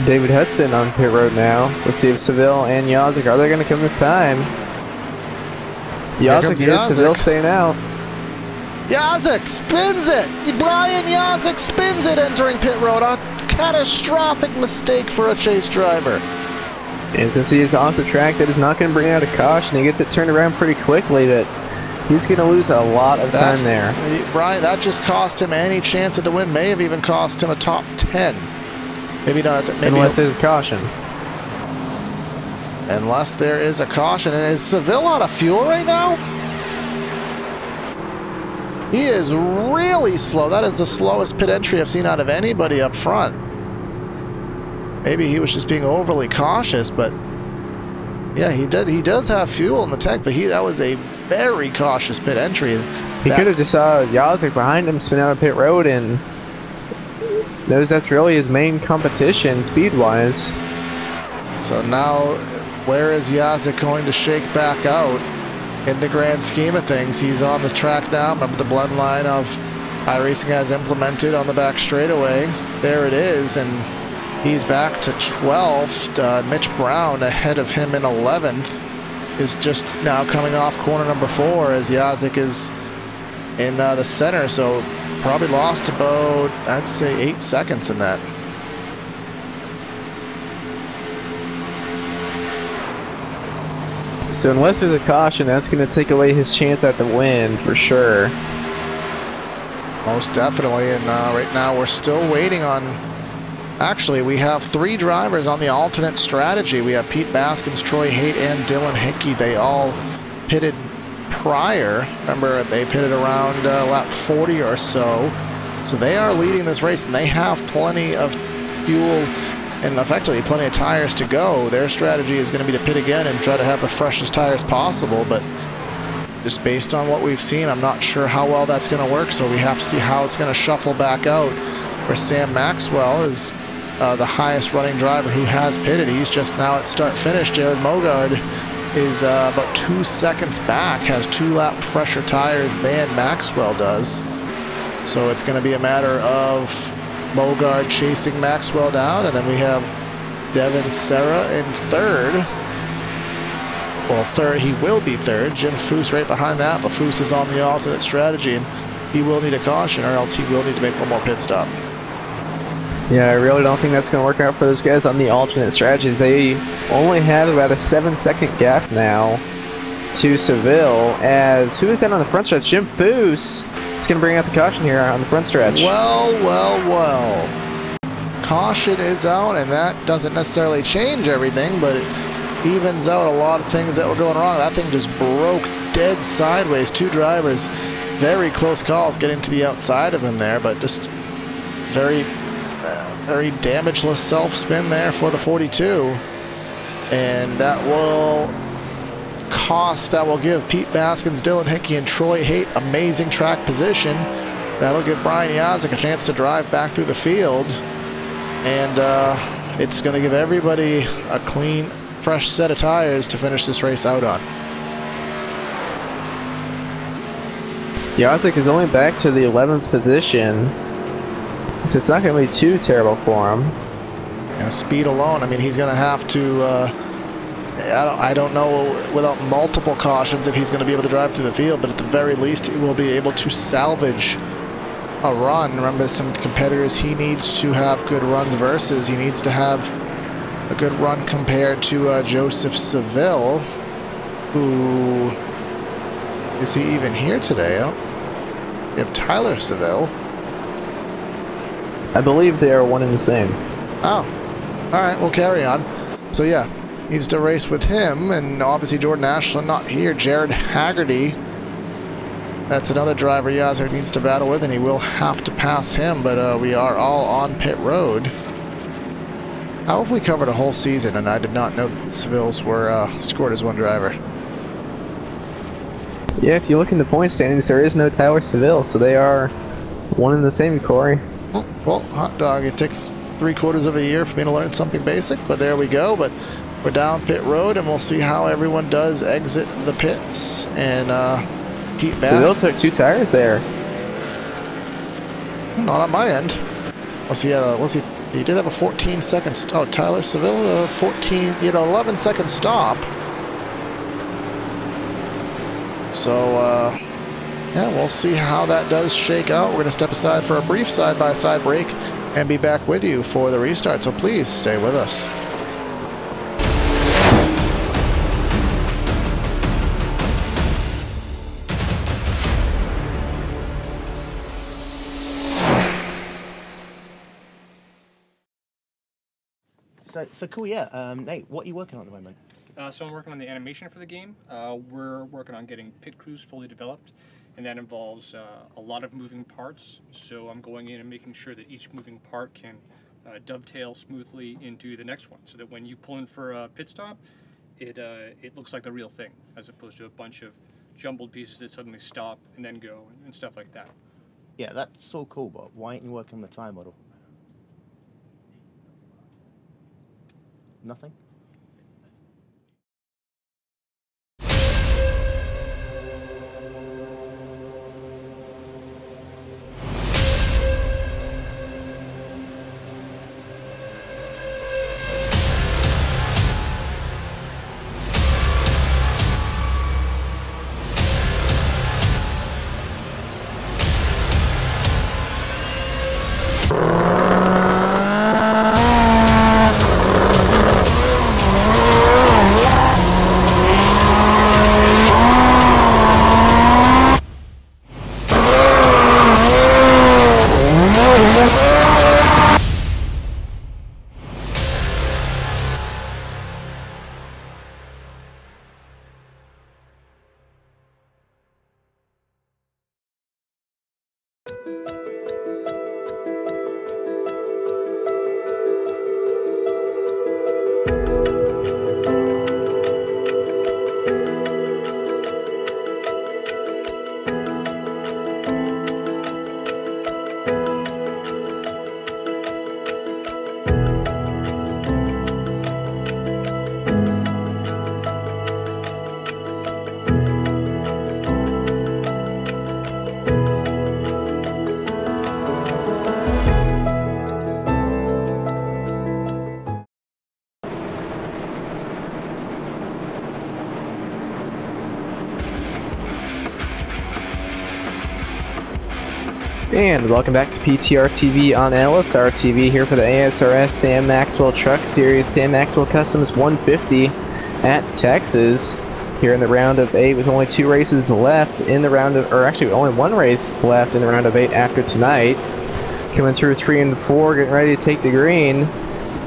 David Hudson on pit road now. Let's see if Seville and Yazik, are they going to come this time? Yazik is, Seville staying out. Yazik spins it. Brian Yazik spins it entering pit road. A catastrophic mistake for a chase driver. And since he is off the track, that is not going to bring out a caution. He gets it turned around pretty quickly, but he's going to lose a lot of time there. Brian, that just cost him any chance at the win. May have even cost him a top 10. Maybe not. Maybe unless there's a caution. Unless there is a caution. And is Seville out of fuel right now? He is really slow. That is the slowest pit entry I've seen out of anybody up front. Maybe he was just being overly cautious, but yeah, he does have fuel in the tank, but that was a very cautious pit entry. He could have just saw Yazik behind him spin out of pit road and knows that's really his main competition speed-wise. So now, where is Yazik going to shake back out in the grand scheme of things? He's on the track now. Remember the blend line of iRacing has implemented on the back straightaway. There it is, and he's back to 12th. Mitch Brown ahead of him in 11th is just now coming off corner number 4 as Yazik is in the center, so probably lost about, I'd say, 8 seconds in that. So unless there's a caution, that's going to take away his chance at the win for sure. Most definitely, and right now we're still waiting on... Actually, we have 3 drivers on the alternate strategy. We have Pete Baskins, Troy Haight, and Dylan Hickey. They all pitted prior. Remember, they pitted around lap 40 or so. So they are leading this race, and they have plenty of fuel and effectively plenty of tires to go. Their strategy is going to be to pit again and try to have the freshest tires possible, but just based on what we've seen, I'm not sure how well that's going to work, so we have to see how it's going to shuffle back out. Where Sam Maxwell is the highest running driver who has pitted. He's just now at start-finish. Jared Mogard is about 2 seconds back, has 2 lap fresher tires than Maxwell does. So it's going to be a matter of Mogard chasing Maxwell down, and then we have Devin Serra in 3rd. Well, 3rd, he will be 3rd. Jim Foose right behind that, but Foose is on the alternate strategy, and he will need a caution, or else he will need to make one more pit stop. Yeah, I really don't think that's going to work out for those guys on the alternate strategies. They only have about a 7-second gap now to Seville, as who is that on the front stretch? Jim Foose is going to bring out the caution here on the front stretch. Well. Caution is out, and that doesn't necessarily change everything, but it evens out a lot of things that were going wrong. That thing just broke dead sideways. 2 drivers, very close calls getting to the outside of him there, but just very damageless self-spin there for the 42. And that will give Pete Baskins, Dylan Hickey, and Troy Haight amazing track position. That'll give Brian Yazik a chance to drive back through the field. And it's going to give everybody a clean, fresh set of tires to finish this race out on. Yazik is only back to the 11th position, so it's not going to be too terrible for him. Yeah, speed alone, I mean, he's going to have to, I don't know without multiple cautions if he's going to be able to drive through the field, but at the very least he will be able to salvage a run. Remember, some competitors he needs to have good runs versus. He needs to have a good run compared to Joseph Seville, who, is he even here today? We have Tyler Seville. I believe they are one and the same. Oh, all right, we'll carry on. So yeah, needs to race with him, and obviously Jordan Ashland not here. Jared Haggerty, that's another driver Yazik needs to battle with, and he will have to pass him, but we are all on pit road. How have we covered a whole season, and I did not know that Sevilles were scored as one driver? Yeah, if you look in the point standings, there is no Tyler Seville, so they are one and the same, Corey. Well, hot dog, it takes 3/4 of a year for me to learn something basic, but there we go. But we're down pit road, and we'll see how everyone does exit the pits. And Pete Bass. Seville took 2 tires there. Not on my end. He did have a 14-second stop. Oh, Tyler Seville, 11-second stop. So, yeah, we'll see how that does shake out. We're going to step aside for a brief side-by-side break and be back with you for the restart. So please stay with us. So cool, yeah. Nate, what are you working on at the moment? So I'm working on the animation for the game. We're working on getting pit crews fully developed, and that involves a lot of moving parts. So I'm going in and making sure that each moving part can dovetail smoothly into the next one, so that when you pull in for a pit stop, it looks like the real thing, as opposed to a bunch of jumbled pieces that suddenly stop and then go and stuff like that. Yeah, that's so cool, but why ain't you working on the time model? Nothing? And welcome back to PTRTV on LSRTV, here for the ASRS Sam Maxwell Truck Series, Sam Maxwell Customs 150 at Texas. Here in the round of 8 with only 2 races left in the round of, or actually only 1 race left in the round of 8 after tonight. Coming through 3 and 4, getting ready to take the green.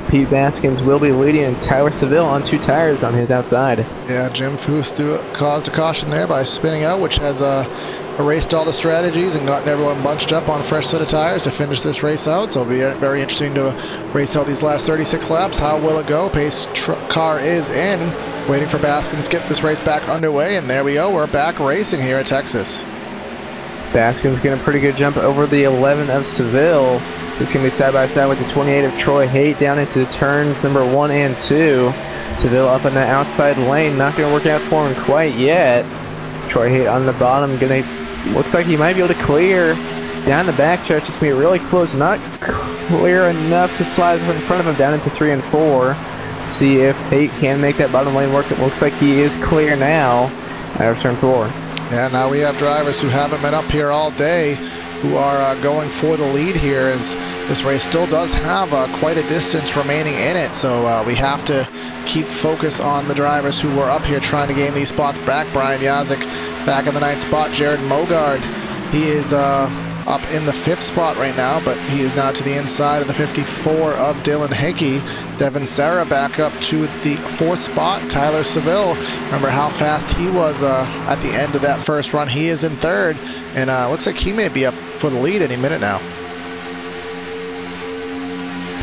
Pete Baskins will be leading, and Tyler Seville on 2 tires on his outside. Yeah, Jim Foose caused a caution there by spinning out, which has erased all the strategies and gotten everyone bunched up on a fresh set of tires to finish this race out. So it'll be very interesting to race out these last 36 laps. How will it go? Pace car is in, waiting for Baskins to get this race back underway, and there we go. We're back racing here at Texas. Baskins getting a pretty good jump over the 11 of Seville. It's going to be side by side with the 28 of Troy Haight down into turns number 1 and 2. Seville up in the outside lane, not going to work out for him quite yet. Troy Haight on the bottom, looks like he might be able to clear down the backstretch. It's going to be really close, not clear enough to slide in front of him down into 3 and 4. See if Haight can make that bottom lane work. It looks like he is clear now out of turn 4. Yeah, now we have drivers who haven't been up here all day who are going for the lead here, as this race still does have quite a distance remaining in it. So we have to keep focus on the drivers who were up here trying to gain these spots back. Brian Yazik back in the 9th spot. Jared Mogard, he is up in the 5th spot right now, but he is now to the inside of the 54 of Dylan Hickey. Devin Serra back up to the 4th spot. Tyler Seville, remember how fast he was at the end of that first run. He is in 3rd, and looks like he may be up for the lead any minute now.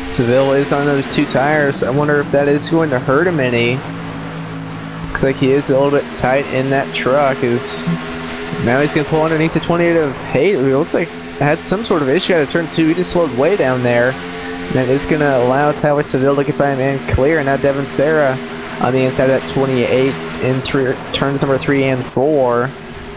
Seville is on those 2 tires. I wonder if that is going to hurt him any. Looks like he is a little bit tight in that truck. Now he's going to pull underneath the 28 of Haight. It looks like had some sort of issue out of turn 2. He just slowed way down there. And that is going to allow Tyler Seville to get by him and clear. And now Devin Serra on the inside of that 28 in turns number 3 and 4.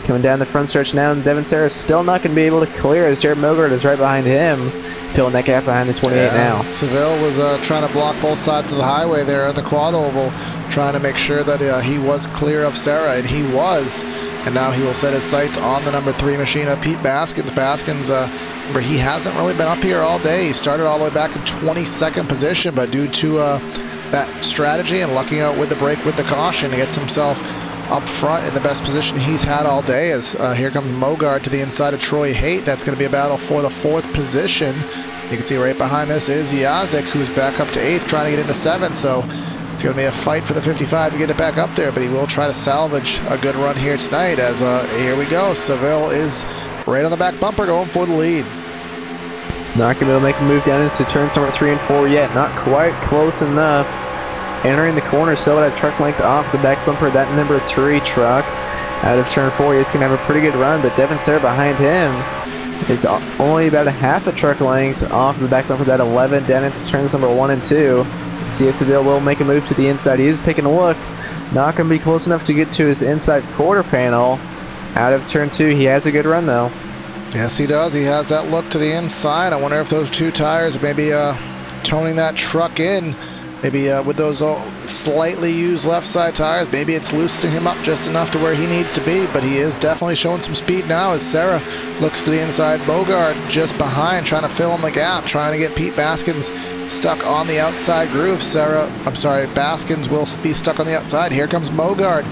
Coming down the front stretch now, and Devin Serra is still not going to be able to clear, as Jared Mogard is right behind him, filling that gap behind the 28 now. Seville was trying to block both sides of the highway there at the quad oval, trying to make sure that he was clear of Serra, and he was. And now he will set his sights on the number 3 machine of Pete Baskins. Baskins, remember, he hasn't really been up here all day. He started all the way back in 22nd position, but due to that strategy and lucking out with the break with the caution, he gets himself up front in the best position he's had all day, as here comes Mogard to the inside of Troy Haight. That's going to be a battle for the 4th position. You can see right behind this is Yazik, who's back up to 8th, trying to get into 7th. So It's going to be a fight for the 55 to get it back up there, but he will try to salvage a good run here tonight as here we go. Seville is right on the back bumper going for the lead. Not going to be able to make a move down into turns number 3 and 4 yet. Not quite close enough. Entering the corner, still at a truck length off the back bumper, that number 3 truck. Out of turn 4, he's going to have a pretty good run, but Devin Serra behind him is only about a half a truck length off the back bumper, that 11, down into turns number 1 and 2. See if Seville will make a move to the inside. He is taking a look. Not going to be close enough to get to his inside quarter panel. Out of turn 2, he has a good run though. Yes, he does. He has that look to the inside. I wonder if those 2 tires maybe toning that truck in. Maybe with those slightly used left side tires, maybe it's loosening him up just enough to where he needs to be, but he is definitely showing some speed now as Serra looks to the inside. Bogard just behind, trying to fill in the gap, trying to get Pete Baskins stuck on the outside groove. Baskins will be stuck on the outside. Here comes Bogard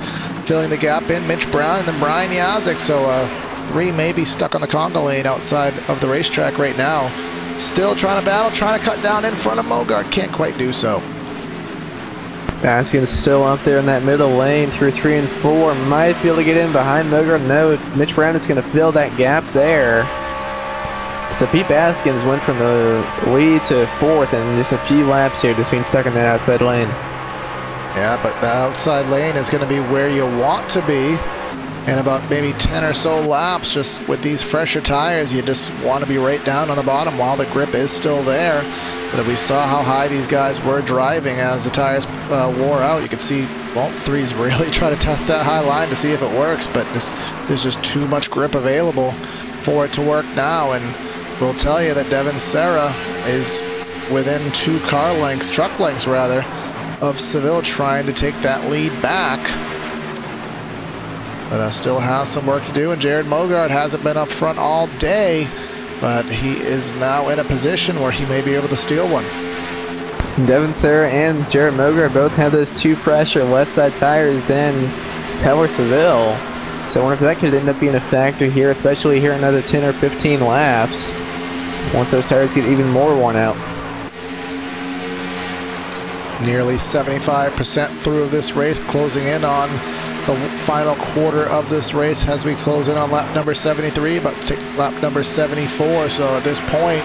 filling the gap in, Mitch Brown, and then Brian Yazik. So 3 may be stuck on the conga lane outside of the racetrack right now. Still trying to battle, trying to cut down in front of Mogard, can't quite do so. Baskins still up there in that middle lane through 3 and 4. Might be able to get in behind Mogard. No, Mitch Brown is going to fill that gap there. So Pete Baskins went from the lead to 4th in just a few laps here, just being stuck in that outside lane. Yeah, but the outside lane is going to be where you want to be. In about maybe 10 or so laps, just with these fresher tires, you just want to be right down on the bottom while the grip is still there. But we saw how high these guys were driving as the tires wore out. You could see, well, 3's really try to test that high line to see if it works, but there's just too much grip available for it to work now. And we'll tell you that Devin Serra is within 2 car lengths, truck lengths rather, of Seville trying to take that lead back. But still has some work to do, and Jared Mogard hasn't been up front all day, but he is now in a position where he may be able to steal one. Devin Serra and Jared Mogard both have those 2 fresher left side tires than Tyler Seville. So I wonder if that could end up being a factor here, especially here another 10 or 15 laps, once those tires get even more worn out. Nearly 75% through this race, closing in on the final quarter of this race as we close in on lap number 73, but take lap number 74. So at this point,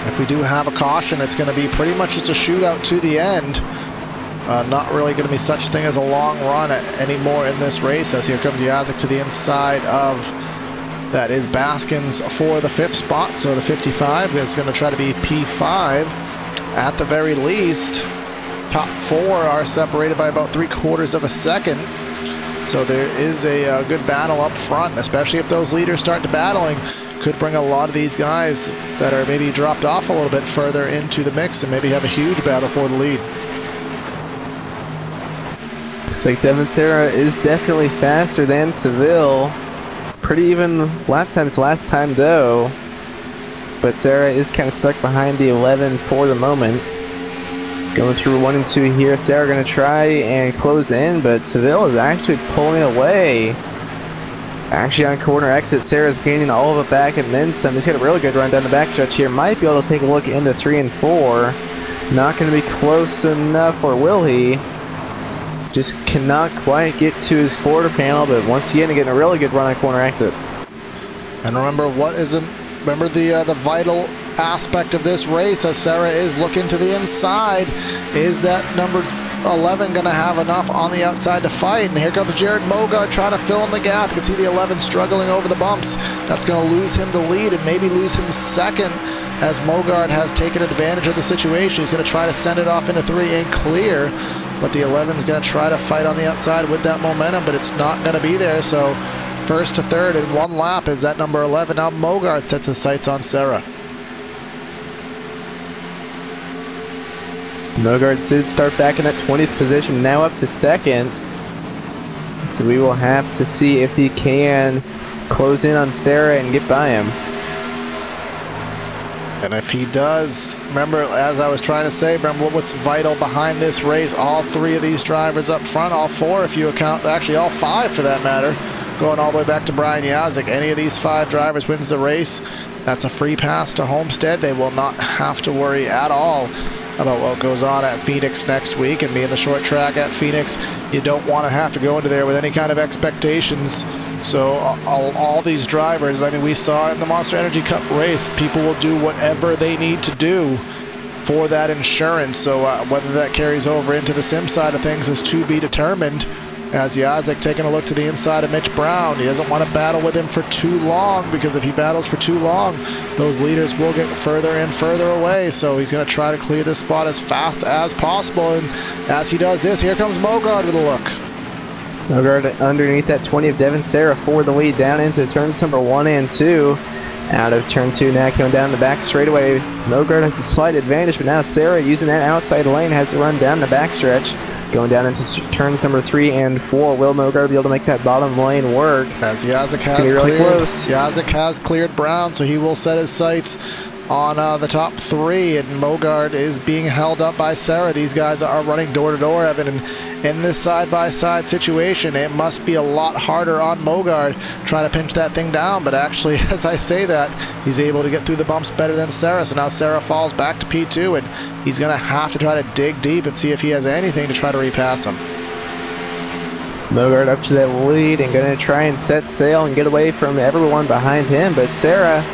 if we do have a caution, it's going to be pretty much just a shootout to the end. Not really going to be such a thing as a long run anymore in this race, as here comes Yazik to the inside of, that is Baskins for the 5th spot. So the 55 is going to try to be P5 at the very least. Top 4 are separated by about 3/4 of a second. So there is a good battle up front, especially if those leaders start to battling. Could bring a lot of these guys that are maybe dropped off a little bit further into the mix and maybe have a huge battle for the lead. Looks like Devin Serra is definitely faster than Seville. Pretty even lap times last time though. But Serra is kind of stuck behind the 11 for the moment. Going through 1 and 2 here. Serra going to try and close in, but Seville is actually pulling away. Actually on corner exit, Serra's gaining all of it back and then some. He's got a really good run down the backstretch here. Might be able to take a look into 3 and 4. Not going to be close enough, or will he? Just cannot quite get to his quarter panel, but once again getting a really good run on corner exit. And remember the vital aspect of this race, as Serra is looking to the inside, is that number 11 going to have enough on the outside to fight? And here comes Jared Mogard trying to fill in the gap. You can see the 11 struggling over the bumps. That's going to lose him the lead and maybe lose him second, as Mogard has taken advantage of the situation. He's going to try to send it off into 3 and clear, but the 11 is going to try to fight on the outside with that momentum, but it's not going to be there. So first to third in 1 lap is that number 11. Now Mogard sets his sights on Serra. Mogard did start back in that 20th position, now up to 2nd. So we will have to see if he can close in on Serra and get by him. And if he does, remember, as I was trying to say, remember what's vital behind this race, all 3 of these drivers up front, all 4 if you account, actually all 5 for that matter, going all the way back to Brian Yazik. Any of these 5 drivers wins the race, that's a free pass to Homestead. They will not have to worry at all about what goes on at Phoenix next week, and being the short track at Phoenix, you don't want to have to go into there with any kind of expectations. So all these drivers, I mean, we saw in the Monster Energy Cup race, people will do whatever they need to do for that insurance. So whether that carries over into the sim side of things is to be determined. As Yazik taking a look to the inside of Mitch Brown. He doesn't want to battle with him for too long, because if he battles for too long, those leaders will get further and further away. So he's going to try to clear this spot as fast as possible. And as he does this, here comes Mogard with a look. Mogard underneath that 20 of Devin Sarah for the lead down into turns number 1 and 2. Out of turn 2 now, coming down the back straightaway. Mogard has a slight advantage, but now Sarah, using that outside lane, has to run down the backstretch. Going down into turns number 3 and 4. Will Mogard be able to make that bottom lane work? As Yazik has Yazik has cleared Brown, so he will set his sights on the top 3, and Mogard is being held up by Sarah. These guys are running door to door, Evan, and in this side-by-side situation, it must be a lot harder on Mogard trying to pinch that thing down. But actually, as I say that, he's able to get through the bumps better than Sarah. So now Sarah falls back to P2, and he's going to have to try to dig deep and see if he has anything to try to repass him. Mogard up to that lead and going to try and set sail and get away from everyone behind him, but Sarah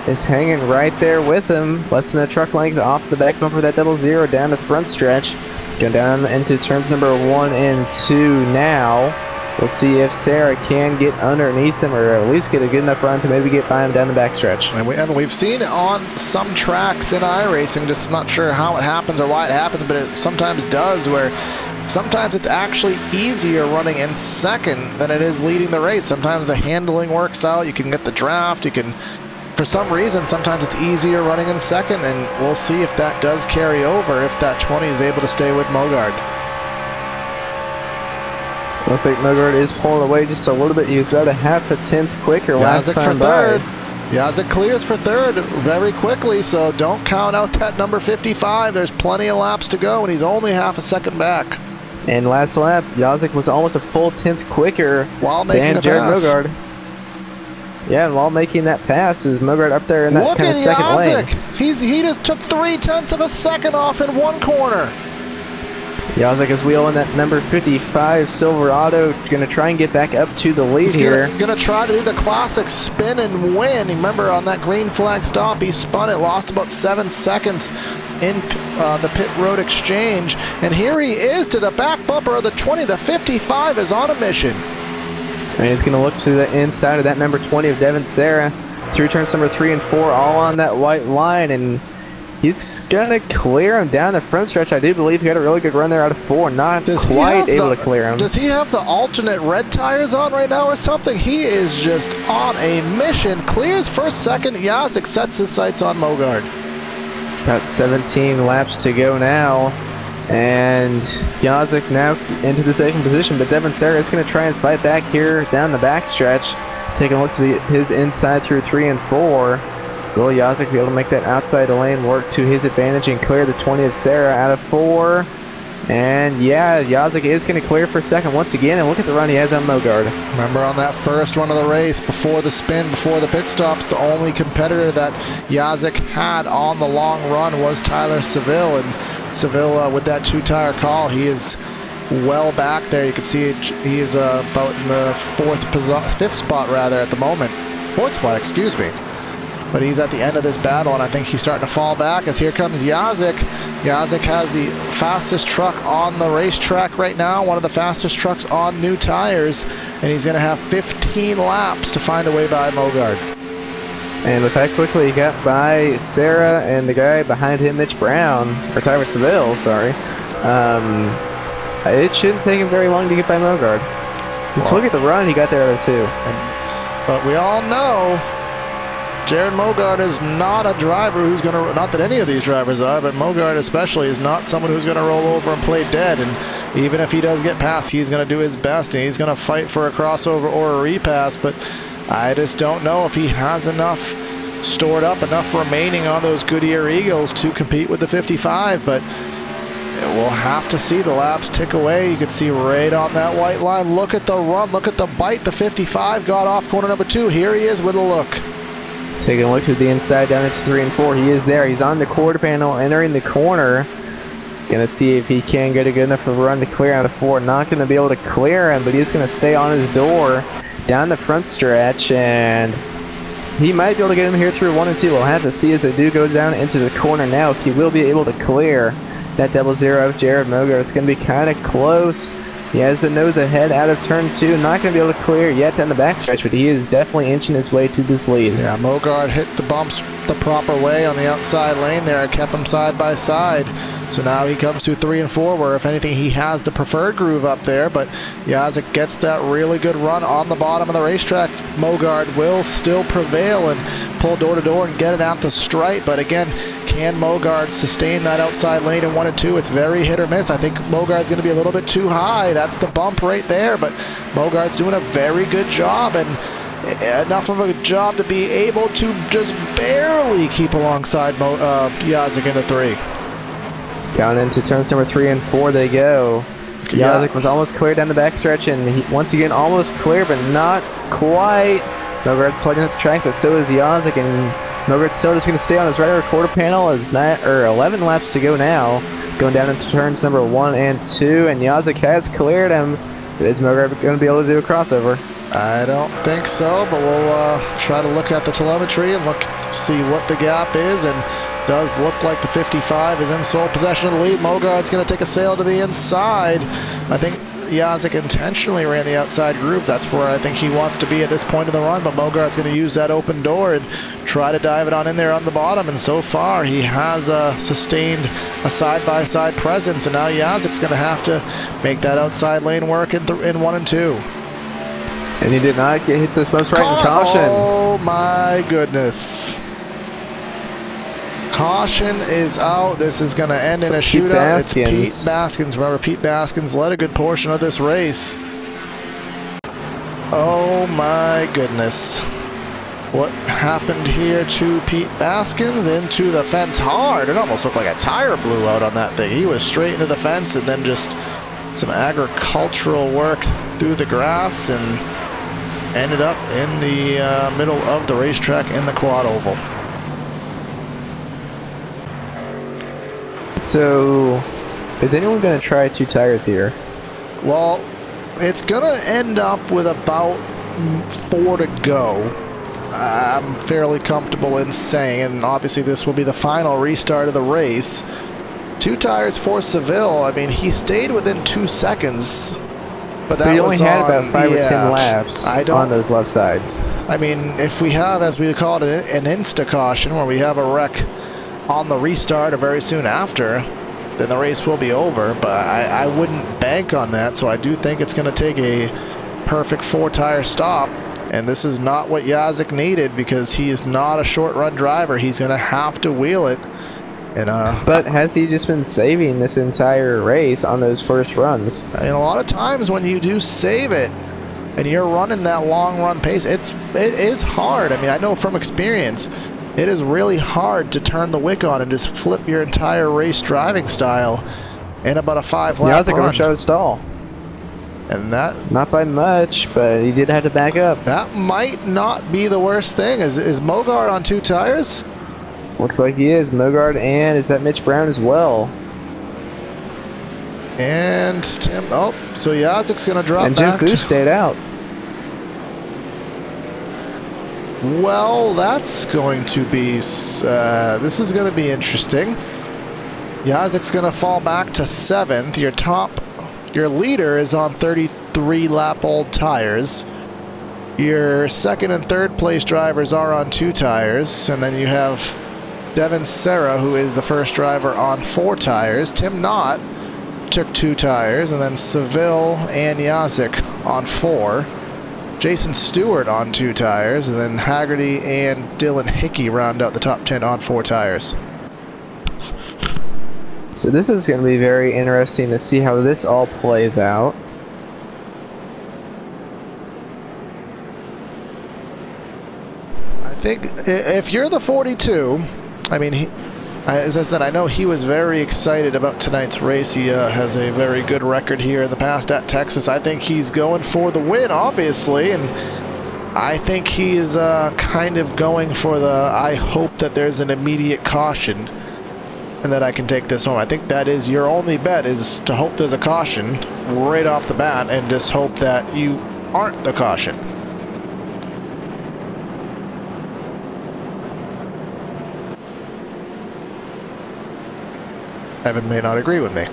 is hanging right there with him, less than a truck length off the back bumper of that 00 down the front stretch. Going down into turns number 1 and 2 now. We'll see if Sarah can get underneath him, or at least get a good enough run to maybe get by him down the backstretch. And we've seen it on some tracks in iRacing, just not sure how it happens or why it happens, but it sometimes does, where sometimes it's actually easier running in second than it is leading the race. Sometimes the handling works out, you can get the draft, you can... For some reason, sometimes it's easier running in second, and we'll see if that does carry over, if that 20 is able to stay with Mogard. Looks like Mogard is pulling away just a little bit. He was about a half a tenth quicker last time by. Yazik clears for third very quickly, so don't count out that number 55. There's plenty of laps to go, and he's only half a second back. And last lap, Yazik was almost a full tenth quicker while making a Jared pass. Mogard. Yeah, and while making that pass is Mogard up there in that kind of second lane. He just took 0.3 of a second off in one corner. Yazik is wheeling that number 55 Silverado, going to try and get back up to the lead here. He's going to try to do the classic spin and win. Remember, on that green flag stop, he spun it, lost about 7 seconds in the pit road exchange. And here he is to the back bumper of the 20. The 55 is on a mission. And he's going to look to the inside of that number 20 of Devin Sarah through turns number 3 and 4, all on that white line, and he's going to clear him down the front stretch. I do believe he had a really good run there out of 4, not quite able to clear him. Does he have the alternate red tires on right now or something? He is just on a mission. Clears first, second. Yazik sets his sights on Mogard. About 17 laps to go now. And Yazik now into the second position, but Devin Sarah is going to try and fight back here down the backstretch. Taking a look to his inside through 3 and 4. Will Yazik be able to make that outside lane work to his advantage and clear the 20 of Sarah out of 4? And yeah, Yazik is going to clear for second once again, and look at the run he has on Mogard. Remember, on that first run of the race, before the spin, before the pit stops, the only competitor that Yazik had on the long run was Tyler Seville, and Seville, with that 2-tire call, he is well back there. You can see he is about in the fifth spot rather at the moment. Fourth spot, excuse me. But he's at the end of this battle, and I think he's starting to fall back as here comes Yazik. Yazik has the fastest truck on the racetrack right now, one of the fastest trucks on new tires, and he's going to have 15 laps to find a way by Mogard. And with that quickly, he got by Sarah and the guy behind him, Mitch Brown, or Tyler Seville, sorry. It shouldn't take him very long to get by Mogard. Just look at the run he got there out of 2. But we all know Jared Mogard is not a driver who's going to, not that any of these drivers are, but Mogard especially is not someone who's going to roll over and play dead. And even if he does get past, he's going to do his best, and he's going to fight for a crossover or a repass. But I just don't know if he has enough stored up, enough remaining on those Goodyear Eagles to compete with the 55. But we'll have to see the laps tick away. You can see right on that white line. Look at the run. Look at the bite. The 55 got off corner number 2. Here he is with a look. Taking a look to the inside down into 3 and 4. He is there. He's on the quarter panel, entering the corner. Gonna see if he can get a good enough of a run to clear out of 4. Not gonna be able to clear him, but he's gonna stay on his door down the front stretch, and he might be able to get him here through 1 and 2. We'll have to see as they do go down into the corner now if he will be able to clear that 00 of Jared Mogart. It's going to be kind of close. He has the nose ahead out of turn 2. Not going to be able to clear yet down the backstretch, but he is definitely inching his way to this lead. Yeah, Mogart hit the bumps the proper way on the outside lane there. It kept him side by side. So now he comes to 3 and 4, where if anything he has the preferred groove up there, but Jazik gets that really good run on the bottom of the racetrack. Mogart will still prevail and pull door to door and get it at the stripe, but again, can Mogart sustain that outside lane in 1 and 2? It's very hit or miss. I think Mogart's going to be a little bit too high. That's the bump right there, but Mogart's doing a very good job, and enough of a job to be able to just barely keep alongside Jazik into 3. Down into turns number 3 and 4 they go. Jazik was almost clear down the backstretch, and he, once again almost clear, but not quite. Mogart's sliding up the track, but so is Jazik, and Mogart's still just going to stay on his right quarter panel. As 11 laps to go now, going down into turns number 1 and 2, and Jazik has cleared him. Is Mogart going to be able to do a crossover? I don't think so, but we'll try to look at the telemetry and see what the gap is, and does look like the 55 is in sole possession of the lead. Mogart's going to take a sail to the inside. I think Jazik intentionally ran the outside groove. That's where I think he wants to be at this point of the run, but Mogart's going to use that open door and try to dive it on in there on the bottom, and so far he has sustained a side-by-side presence, and now Jazik's going to have to make that outside lane work in 1 and 2. And he did not get hit this most right in caution. Oh my goodness. Caution is out. This is going to end in a shootout. It's Pete Baskins. Remember, Pete Baskins led a good portion of this race. Oh my goodness. What happened here to Pete Baskins? Into the fence hard. It almost looked like a tire blew out on that thing. He was straight into the fence, and then just some agricultural work through the grass and ended up in the middle of the racetrack in the quad oval. So, is anyone going to try 2 tires here? Well, it's going to end up with about 4 to go. I'm fairly comfortable in saying, and obviously this will be the final restart of the race. 2 tires for Seville. I mean, he stayed within 2 seconds, but that he was only had about 5 or 10 laps on those left sides. I mean, if we have, as we call it, an insta caution, where we have a wreck on the restart or very soon after, then the race will be over, but I wouldn't bank on that. So I do think it's going to take a perfect 4-tire stop, and this is not what Jazik needed, because he is not a short run driver. He's going to have to wheel it. And but has he just been saving this entire race on those first runs? And a lot of times when you do save it and you're running that long run pace, it is hard. I mean, I know from experience, it is really hard to turn the wick on and just flip your entire race driving style in about a 5-lap run. Showed stall. And that... Not by much, but he did have to back up. That might not be the worst thing. Is Mogart on 2 tires? Looks like he is. Mogart, and is that Mitch Brown as well? And Tim... Oh, so Jazik's going to drop back. And Jim Booth stayed out. Well, that's going to be, this is going to be interesting. Jazik's going to fall back to 7th. Your leader is on 33-lap-old tires. Your 2nd and 3rd place drivers are on 2 tires. And then you have Devin Serra, who is the first driver, on 4 tires. Tim Knott took 2 tires. And then Seville and Jazik on 4. Jason Stewart on 2 tires, and then Haggerty and Dylan Hickey round out the top 10 on 4 tires. So this is going to be very interesting to see how this all plays out. I think if you're the 42, I mean, as I said, I know he was very excited about tonight's race. He has a very good record here in the past at Texas. I think he's going for the win, obviously, and I think he is kind of going for the, I hope that there's an immediate caution. and that I can take this home. I think that is your only bet, is to hope there's a caution right off the bat and just hope that you aren't the caution. Evan may not agree with me.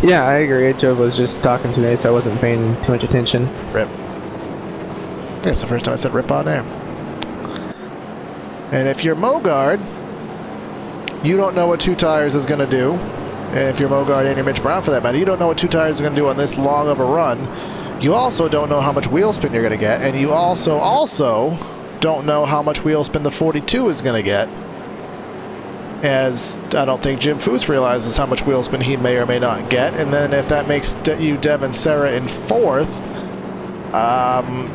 Yeah, I agree. Joe was just talking to me, so I wasn't paying too much attention. Rip. Yeah, it's the first time I said rip on air. And if you're Mogard, you don't know what 2 tires is going to do. And if you're Mogard and you're Mitch Brown for that matter, you don't know what 2 tires are going to do on this long of a run. You also don't know how much wheel spin you're going to get, and you also don't know how much wheel spin the 42 is going to get. As I don't think Jim Foose realizes how much wheel spin he may or may not get. And then if that makes you Devin Sarah in 4th,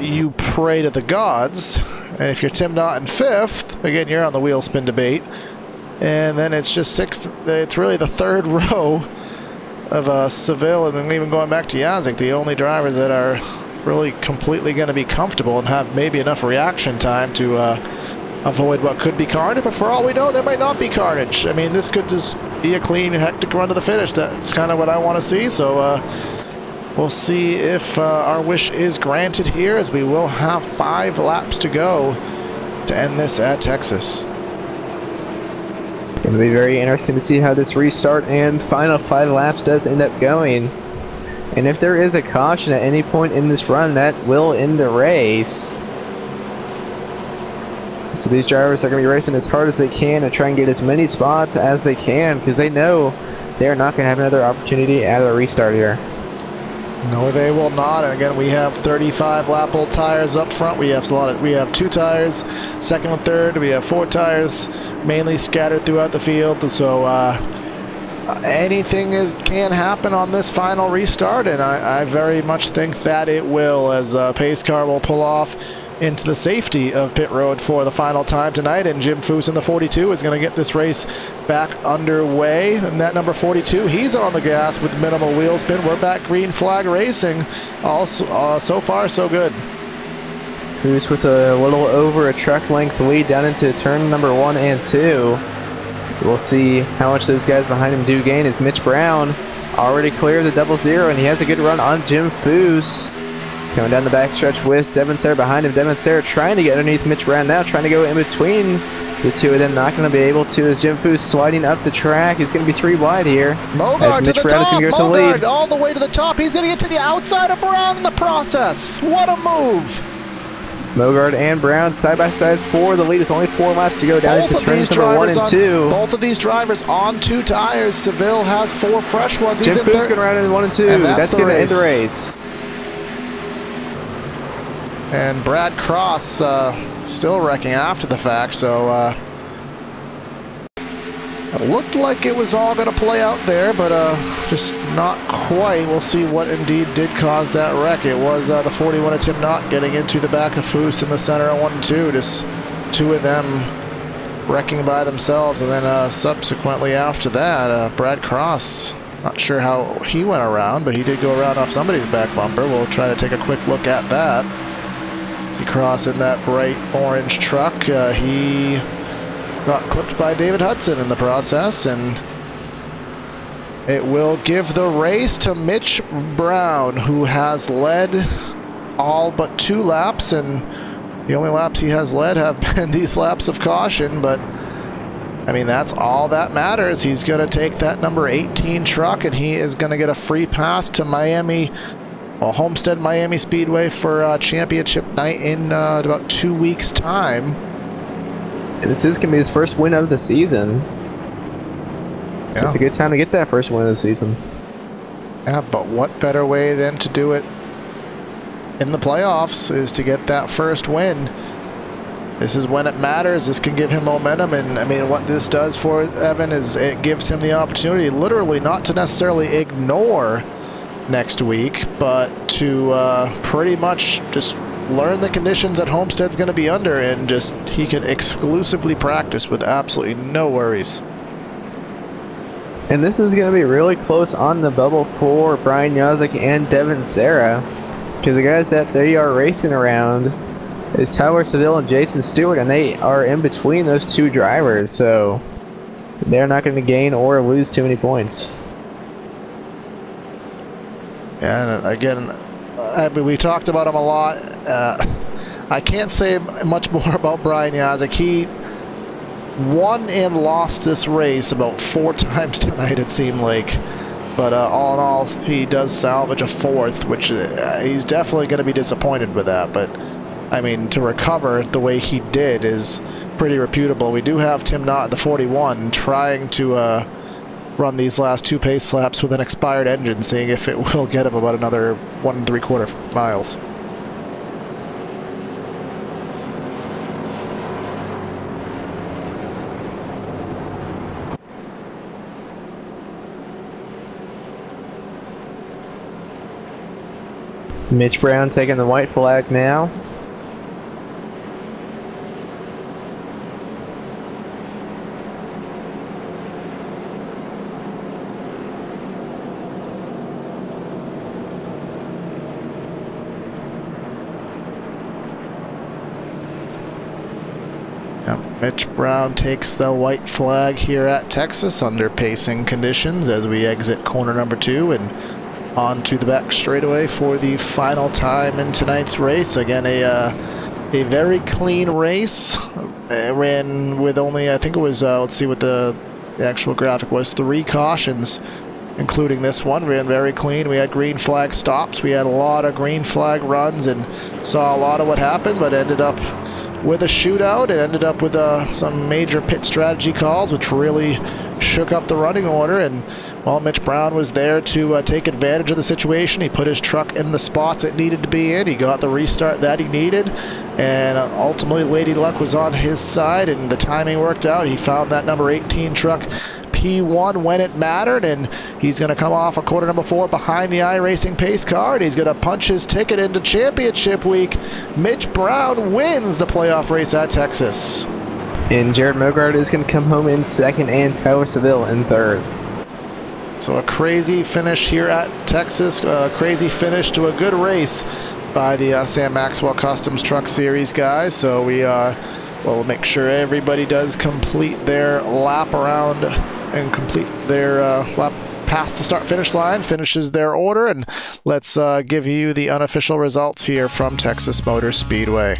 you pray to the gods. And if you're Tim Knott in 5th, again, you're on the wheel spin debate. And then it's just 6th. It's really the 3rd row of Seville, and then even going back to Yazik, the only drivers that are really completely going to be comfortable and have maybe enough reaction time to avoid what could be carnage. But for all we know, there might not be carnage. I mean, this could just be a clean, hectic run to the finish. That's kind of what I want to see. So we'll see if our wish is granted here, as we will have 5 laps to go to end this at Texas. Going to be very interesting to see how this restart and final 5 laps does end up going. And if there is a caution at any point in this run, that will end the race. So these drivers are going to be racing as hard as they can to try and get as many spots as they can, because they know they're not going to have another opportunity at a restart here. No, they will not. And again, we have 35 lap old tires up front. We have 2 tires, 2nd and 3rd. We have 4 tires, mainly scattered throughout the field. So anything can happen on this final restart, and I very much think that it will, as pace car will pull off into the safety of pit road for the final time tonight, and Jim Foose in the 42 is going to get this race back underway. And that number 42, he's on the gas with minimal wheel spin. We're back green flag racing. Also, so far so good. Foose with a little over a truck length lead down into turn number 1 and 2. We'll see how much those guys behind him do gain, as Mitch Brown already cleared the 0-0, and he has a good run on Jim Foose. Coming down the backstretch with Devin Sarah behind him. Devin Sarah trying to get underneath Mitch Brown now, trying to go in between the two of them. Not going to be able to, as Jim Foose sliding up the track. He's going to be 3 wide here. Mogard to the top. Mogard all the way to the top. He's going to get to the outside of Brown in the process. What a move. Mogard and Brown side by side for the lead with only 4 laps to go down into turns number 1 and 2. Both of these drivers on 2 tires. Seville has 4 fresh ones. Jim Foose going around in 1 and 2. And that's going to end the race. And Brad Cross still wrecking after the fact, so it looked like it was all going to play out there, but just not quite. We'll see what indeed did cause that wreck. It was the 41 of Tim Knott getting into the back of Foose in the center of 1 and 2. Just 2 of them wrecking by themselves, and then subsequently after that, Brad Cross, not sure how he went around, but he did go around off somebody's back bumper. We'll try to take a quick look at that. As he crossed in that bright orange truck, he got clipped by David Hudson in the process, and it will give the race to Mitch Brown, who has led all but 2 laps, and the only laps he has led have been these laps of caution. But I mean, that's all that matters. He's going to take that number 18 truck, and he is going to get a free pass to Miami, Homestead Miami Speedway for championship night in about 2 weeks' time. And this is going to be his first win of the season. So Yeah. it's a good time to get that first win of the season. Yeah, but what better way than to do it in the playoffs is to get that first win. This is when it matters. This can give him momentum, and I mean, what this does for Evan is it gives him the opportunity, literally not to necessarily ignore next week, but to pretty much just learn the conditions that Homestead's going to be under, and just he can exclusively practice with absolutely no worries. And this is going to be really close on the bubble for Brian Yazik and Devin Sarah, because the guys that they are racing around is Tyler Seville and Jason Stewart, and they are in between those 2 drivers. So they're not going to gain or lose too many points. Yeah, and again, I mean, we talked about him a lot. I can't say much more about Brian Yazik. He won and lost this race about 4 times tonight, it seemed like. But all in all, he does salvage a 4th, which he's definitely going to be disappointed with that. But, I mean, to recover the way he did is pretty reputable. We do have Tim Knott, the 41, trying to run these last 2 pace laps with an expired engine, seeing if it will get him about another 1 3/4 miles. Mitch Brown taking the white flag now. Mitch Brown takes the white flag here at Texas under pacing conditions as we exit corner number 2 and on to the back straightaway for the final time in tonight's race. Again, a very clean race. It ran with only, I think it was, let's see what the actual graphic was, 3 cautions, including this one. Ran very clean. We had green flag stops. We had a lot of green flag runs and saw a lot of what happened, but ended up with a shootout. It ended up with some major pit strategy calls, which really shook up the running order. And well, Mitch Brown was there to take advantage of the situation. He put his truck in the spots it needed to be in. He got the restart that he needed, and ultimately Lady Luck was on his side, and the timing worked out. He found that number 18 truck P1 when it mattered, and he's going to come off of corner number 4 behind the iRacing pace car, and he's going to punch his ticket into championship week. Mitch Brown wins the playoff race at Texas. And Jared Mogard is going to come home in 2nd, and Tyler Seville in 3rd. So a crazy finish here at Texas, a crazy finish to a good race by the Sam Maxwell Customs Truck Series guys. So we will make sure everybody does complete their lap around and complete their lap past the start-finish line, finishes their order, and let's give you the unofficial results here from Texas Motor Speedway.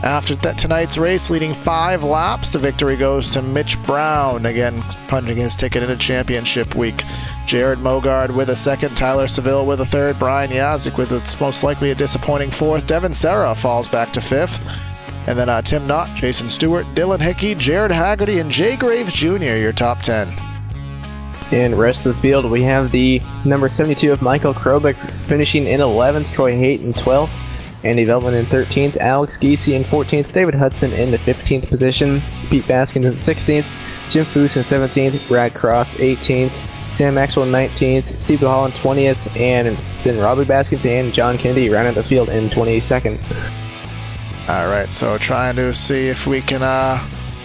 After tonight's race, leading 5 laps, the victory goes to Mitch Brown, again punching his ticket into championship week. Jared Mogard with a 2nd, Tyler Seville with a 3rd, Brian Yazik with it's most likely a disappointing 4th, Devin Serra falls back to 5th, and then Tim Knott, Jason Stewart, Dylan Hickey, Jared Haggerty, and Jay Graves Jr., your top 10. And rest of the field, we have the number 72 of Michael Krobik finishing in 11th, Troy Haight in 12th, Andy Veltman in 13th, Alex Giese in 14th, David Hudson in the 15th position, Pete Baskins in 16th, Jim Foose in 17th, Brad Cross 18th, Sam Maxwell in 19th, Steve Hall in 20th, and then Robbie Baskins and John Kennedy rounded the field in 22nd. All right, so trying to see if we can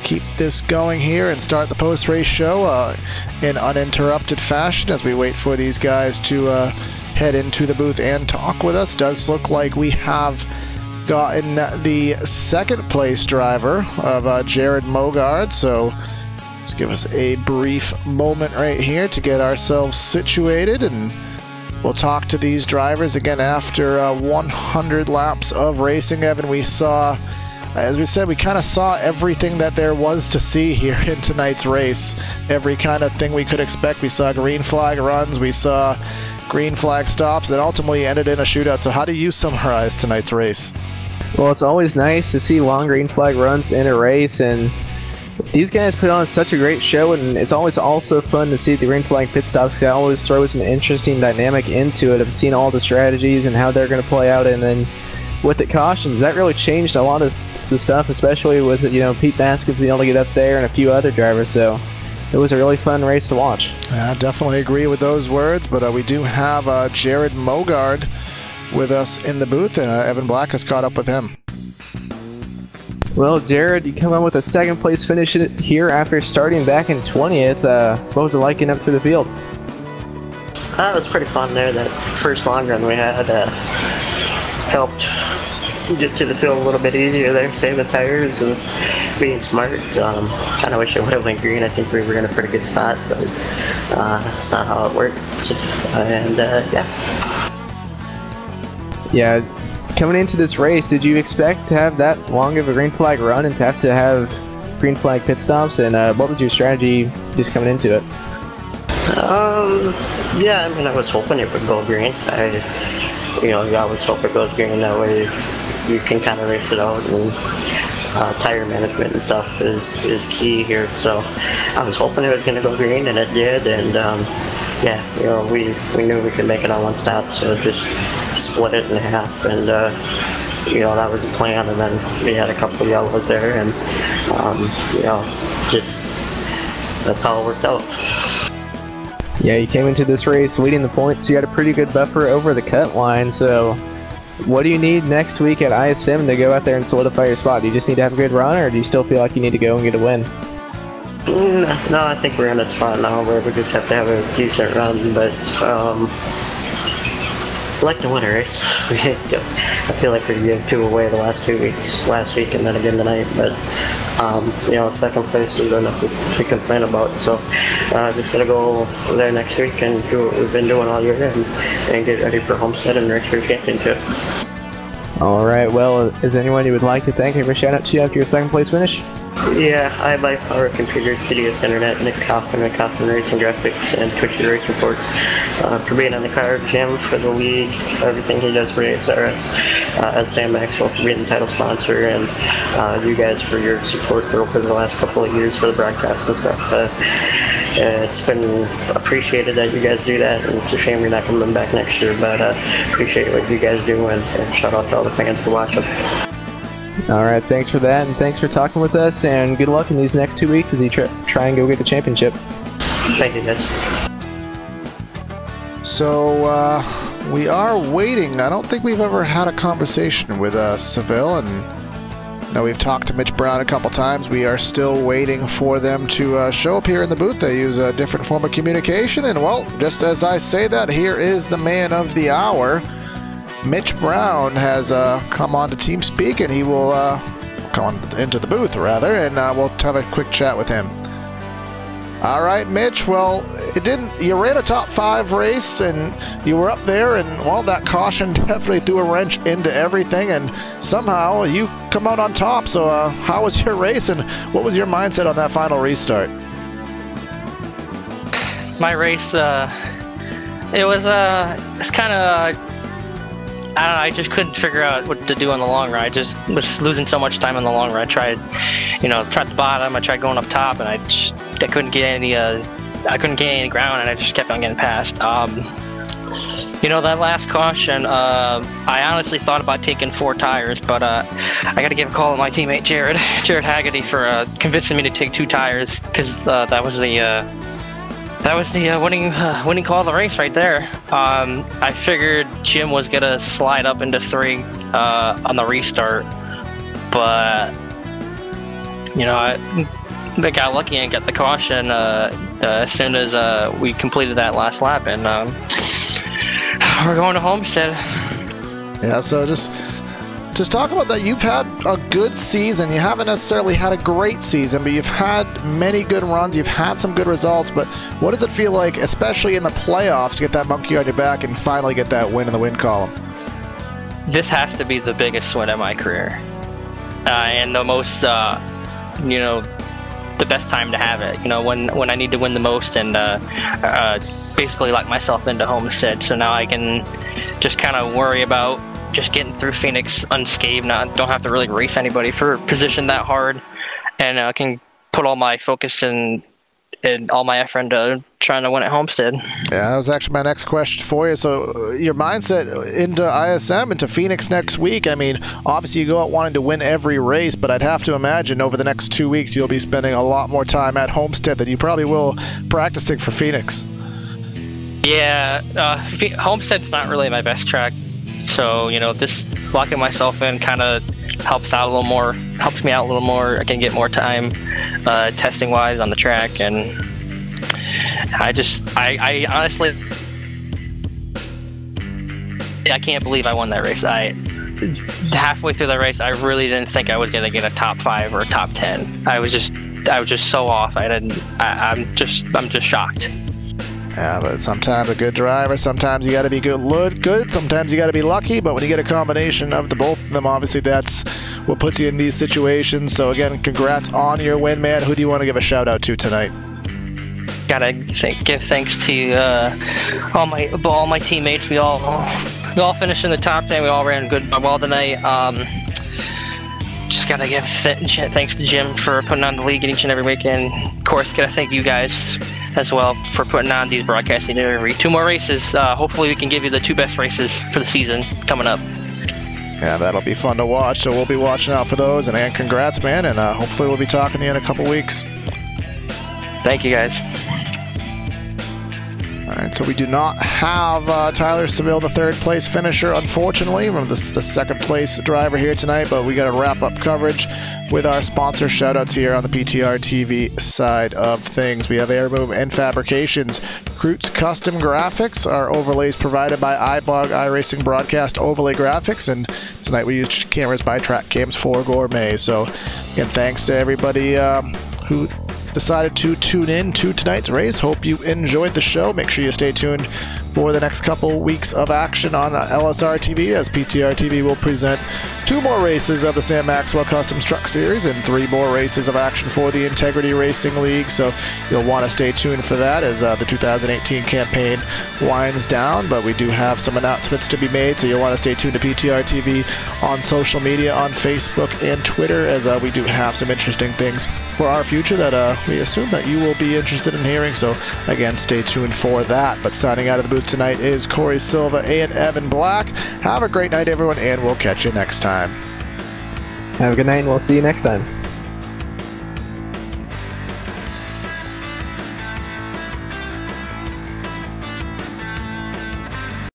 keep this going here and start the post-race show in uninterrupted fashion as we wait for these guys to head into the booth and talk with us. Does look like we have gotten the 2nd place driver of Jared Mogard, so just give us a brief moment right here to get ourselves situated, and we'll talk to these drivers again after 100 laps of racing. Evan, we saw, as we said, we kind of saw everything that there was to see here in tonight's race. Every kind of thing we could expect. We saw green flag runs, we saw green flag stops, that ultimately ended in a shootout. So how do you summarize tonight's race? Well, it's always nice to see long green flag runs in a race, and these guys put on such a great show, and it's always also fun to see the green flag pit stops, because it always throws an interesting dynamic into it of seeing all the strategies and how they're going to play out. And then with the cautions, that really changed a lot of the stuff, especially with, you know, Pete Baskins being able to get up there and a few other drivers. So it was a really fun race to watch. I definitely agree with those words, but we do have Jared Mogard with us in the booth, and Evan Black has caught up with him. Well, Jared, you come on with a 2nd place finish here after starting back in 20th. What was it like getting up through the field? It was pretty fun there. That first long run we had helped get to the field a little bit easier there, save the tires and being smart. Kind of wish I would have went green. I think we were in a pretty good spot, but that's not how it worked. And Yeah, coming into this race, did you expect to have that long of a green flag run and to have green flag pit stops? And what was your strategy just coming into it? Yeah, I mean, I was hoping it would go green. You always hope it goes green. That way you can kind of race it out, and tire management and stuff is key here. So I was hoping it was going to go green, and it did. And yeah, we knew we could make it on one stop, so just split it in half, and that was the plan. And then we had a couple of yellows there, and just that's how it worked out. Yeah, you came into this race leading the points, so you had a pretty good buffer over the cut line. So what do you need next week at ISM to go out there and solidify your spot? Do you just need to have a good run, or do you still feel like you need to go and get a win? No, I think we're in a spot now where we just have to have a decent run, but I like to win a race. I feel like we gave 2 away the last 2 weeks, last week and then again tonight, but second place is enough to complain about. So just gonna go there next week and do what we've been doing all year, and get ready for Homestead and race for a championship. All right. Well, is there anyone you would like to thank or shout out to you after your second place finish? Yeah, iBuyPower Computers, CDS Internet, Nick Kaufman and Kaufman Racing Graphics, and Twitch Race Reports for being on the car, Jim for the league, everything he does for ASRS, and Sam Maxwell for being the title sponsor, and you guys for your support over the last couple of years for the broadcasts and stuff. It's been appreciated that you guys do that, and it's a shame you're not coming back next year, but appreciate what you guys do, and shout out to all the fans for watching. All right, thanks for that, and thanks for talking with us, and good luck in these next 2 weeks as you try and go get the championship. Thank you, guys. So we are waiting. I don't think we've ever had a conversation with Seville, and we've talked to Mitch Brown a couple times. We are still waiting for them to show up here in the booth. They use a different form of communication, and well, just as I say that, here is the man of the hour. Mitch Brown has come on to TeamSpeak, and he will come into the booth, rather, and we'll have a quick chat with him. All right, Mitch, well, you ran a top 5 race, and you were up there, and well, that caution definitely threw a wrench into everything, and somehow you come out on top. So how was your race, and what was your mindset on that final restart? My race, it's kind of, I don't know, I just couldn't figure out what to do on the long run. I just was losing so much time on the long run. I tried the bottom, I tried going up top, and I couldn't get any ground, and I just kept on getting passed. That last caution, I honestly thought about taking 4 tires, but I got to give a call to my teammate Jared Haggerty for convincing me to take 2 tires, because that was the winning call of the race right there. I figured Jim was gonna slide up into 3 on the restart, but I got lucky and got the caution as soon as we completed that last lap, and we're going to Homestead. Yeah, so just talk about that. You've had a good season. You haven't necessarily had a great season, but you've had many good runs. You've had some good results. But what does it feel like, especially in the playoffs, to get that monkey on your back and finally get that win in the win column? This has to be the biggest win of my career, and the most, the best time to have it. When I need to win the most, and basically lock myself into Homestead. So now I can just kind of worry about just getting through Phoenix unscathed. Don't have to really race anybody for position that hard, and I can put all my focus and all my effort into trying to win at Homestead. Yeah, that was actually my next question for you. So your mindset into ISM, into Phoenix next week, I mean, obviously you go out wanting to win every race, but I'd have to imagine over the next 2 weeks you'll be spending a lot more time at Homestead than you probably will practicing for Phoenix. Yeah, Homestead's not really my best track. So, this locking myself in kind of helps me out a little more. I can get more time testing wise on the track, and I honestly, I can't believe I won that race. halfway through the race, I really didn't think I was gonna get a top 5 or a top 10. I was just so off. I'm just shocked. Yeah, but sometimes a good driver, sometimes you got to be good, sometimes you got to be lucky, but when you get a combination of the both of them, obviously that's what puts you in these situations. So again, congrats on your win, man. Who do you want to give a shout out to tonight? Gotta give thanks to all my teammates. We all finished in the top 10. We all ran well tonight. Just gotta give thanks to Jim for putting on the league each and every weekend. Of course, gotta thank you guys as well for putting on these broadcasting every 2 more races. Hopefully we can give you the 2 best races for the season coming up. Yeah, that'll be fun to watch, so we'll be watching out for those. And congrats, man, and hopefully we'll be talking to you in a couple weeks. Thank you, guys. All right, so we do not have Tyler Seville, the 3rd place finisher, unfortunately, from the 2nd place driver here tonight, but we got to wrap up coverage with our sponsor shoutouts here on the PTRTV side of things. We have Air Move and Fabrications, Kreutz Custom Graphics, our overlays provided by iBlog iRacing Broadcast Overlay Graphics, and tonight we used cameras by Track Cams 4 Gourmet. So again, thanks to everybody who decided to tune in to tonight's race. Hope you enjoyed the show. Make sure you stay tuned for the next couple weeks of action on LSRTV, as PTRTV will present 2 more races of the Sam Maxwell Customs Truck Series and 3 more races of action for the Integrity Racing League. So you'll want to stay tuned for that as the 2018 campaign winds down. But we do have some announcements to be made, so you'll want to stay tuned to PTRTV on social media, on Facebook and Twitter, as we do have some interesting things for our future that we assume that you will be interested in hearing. So again, stay tuned for that. But signing out of the booth tonight is Corey Silva and Evan Black. Have a great night, everyone, and we'll catch you next time. Have a good night, and we'll see you next time.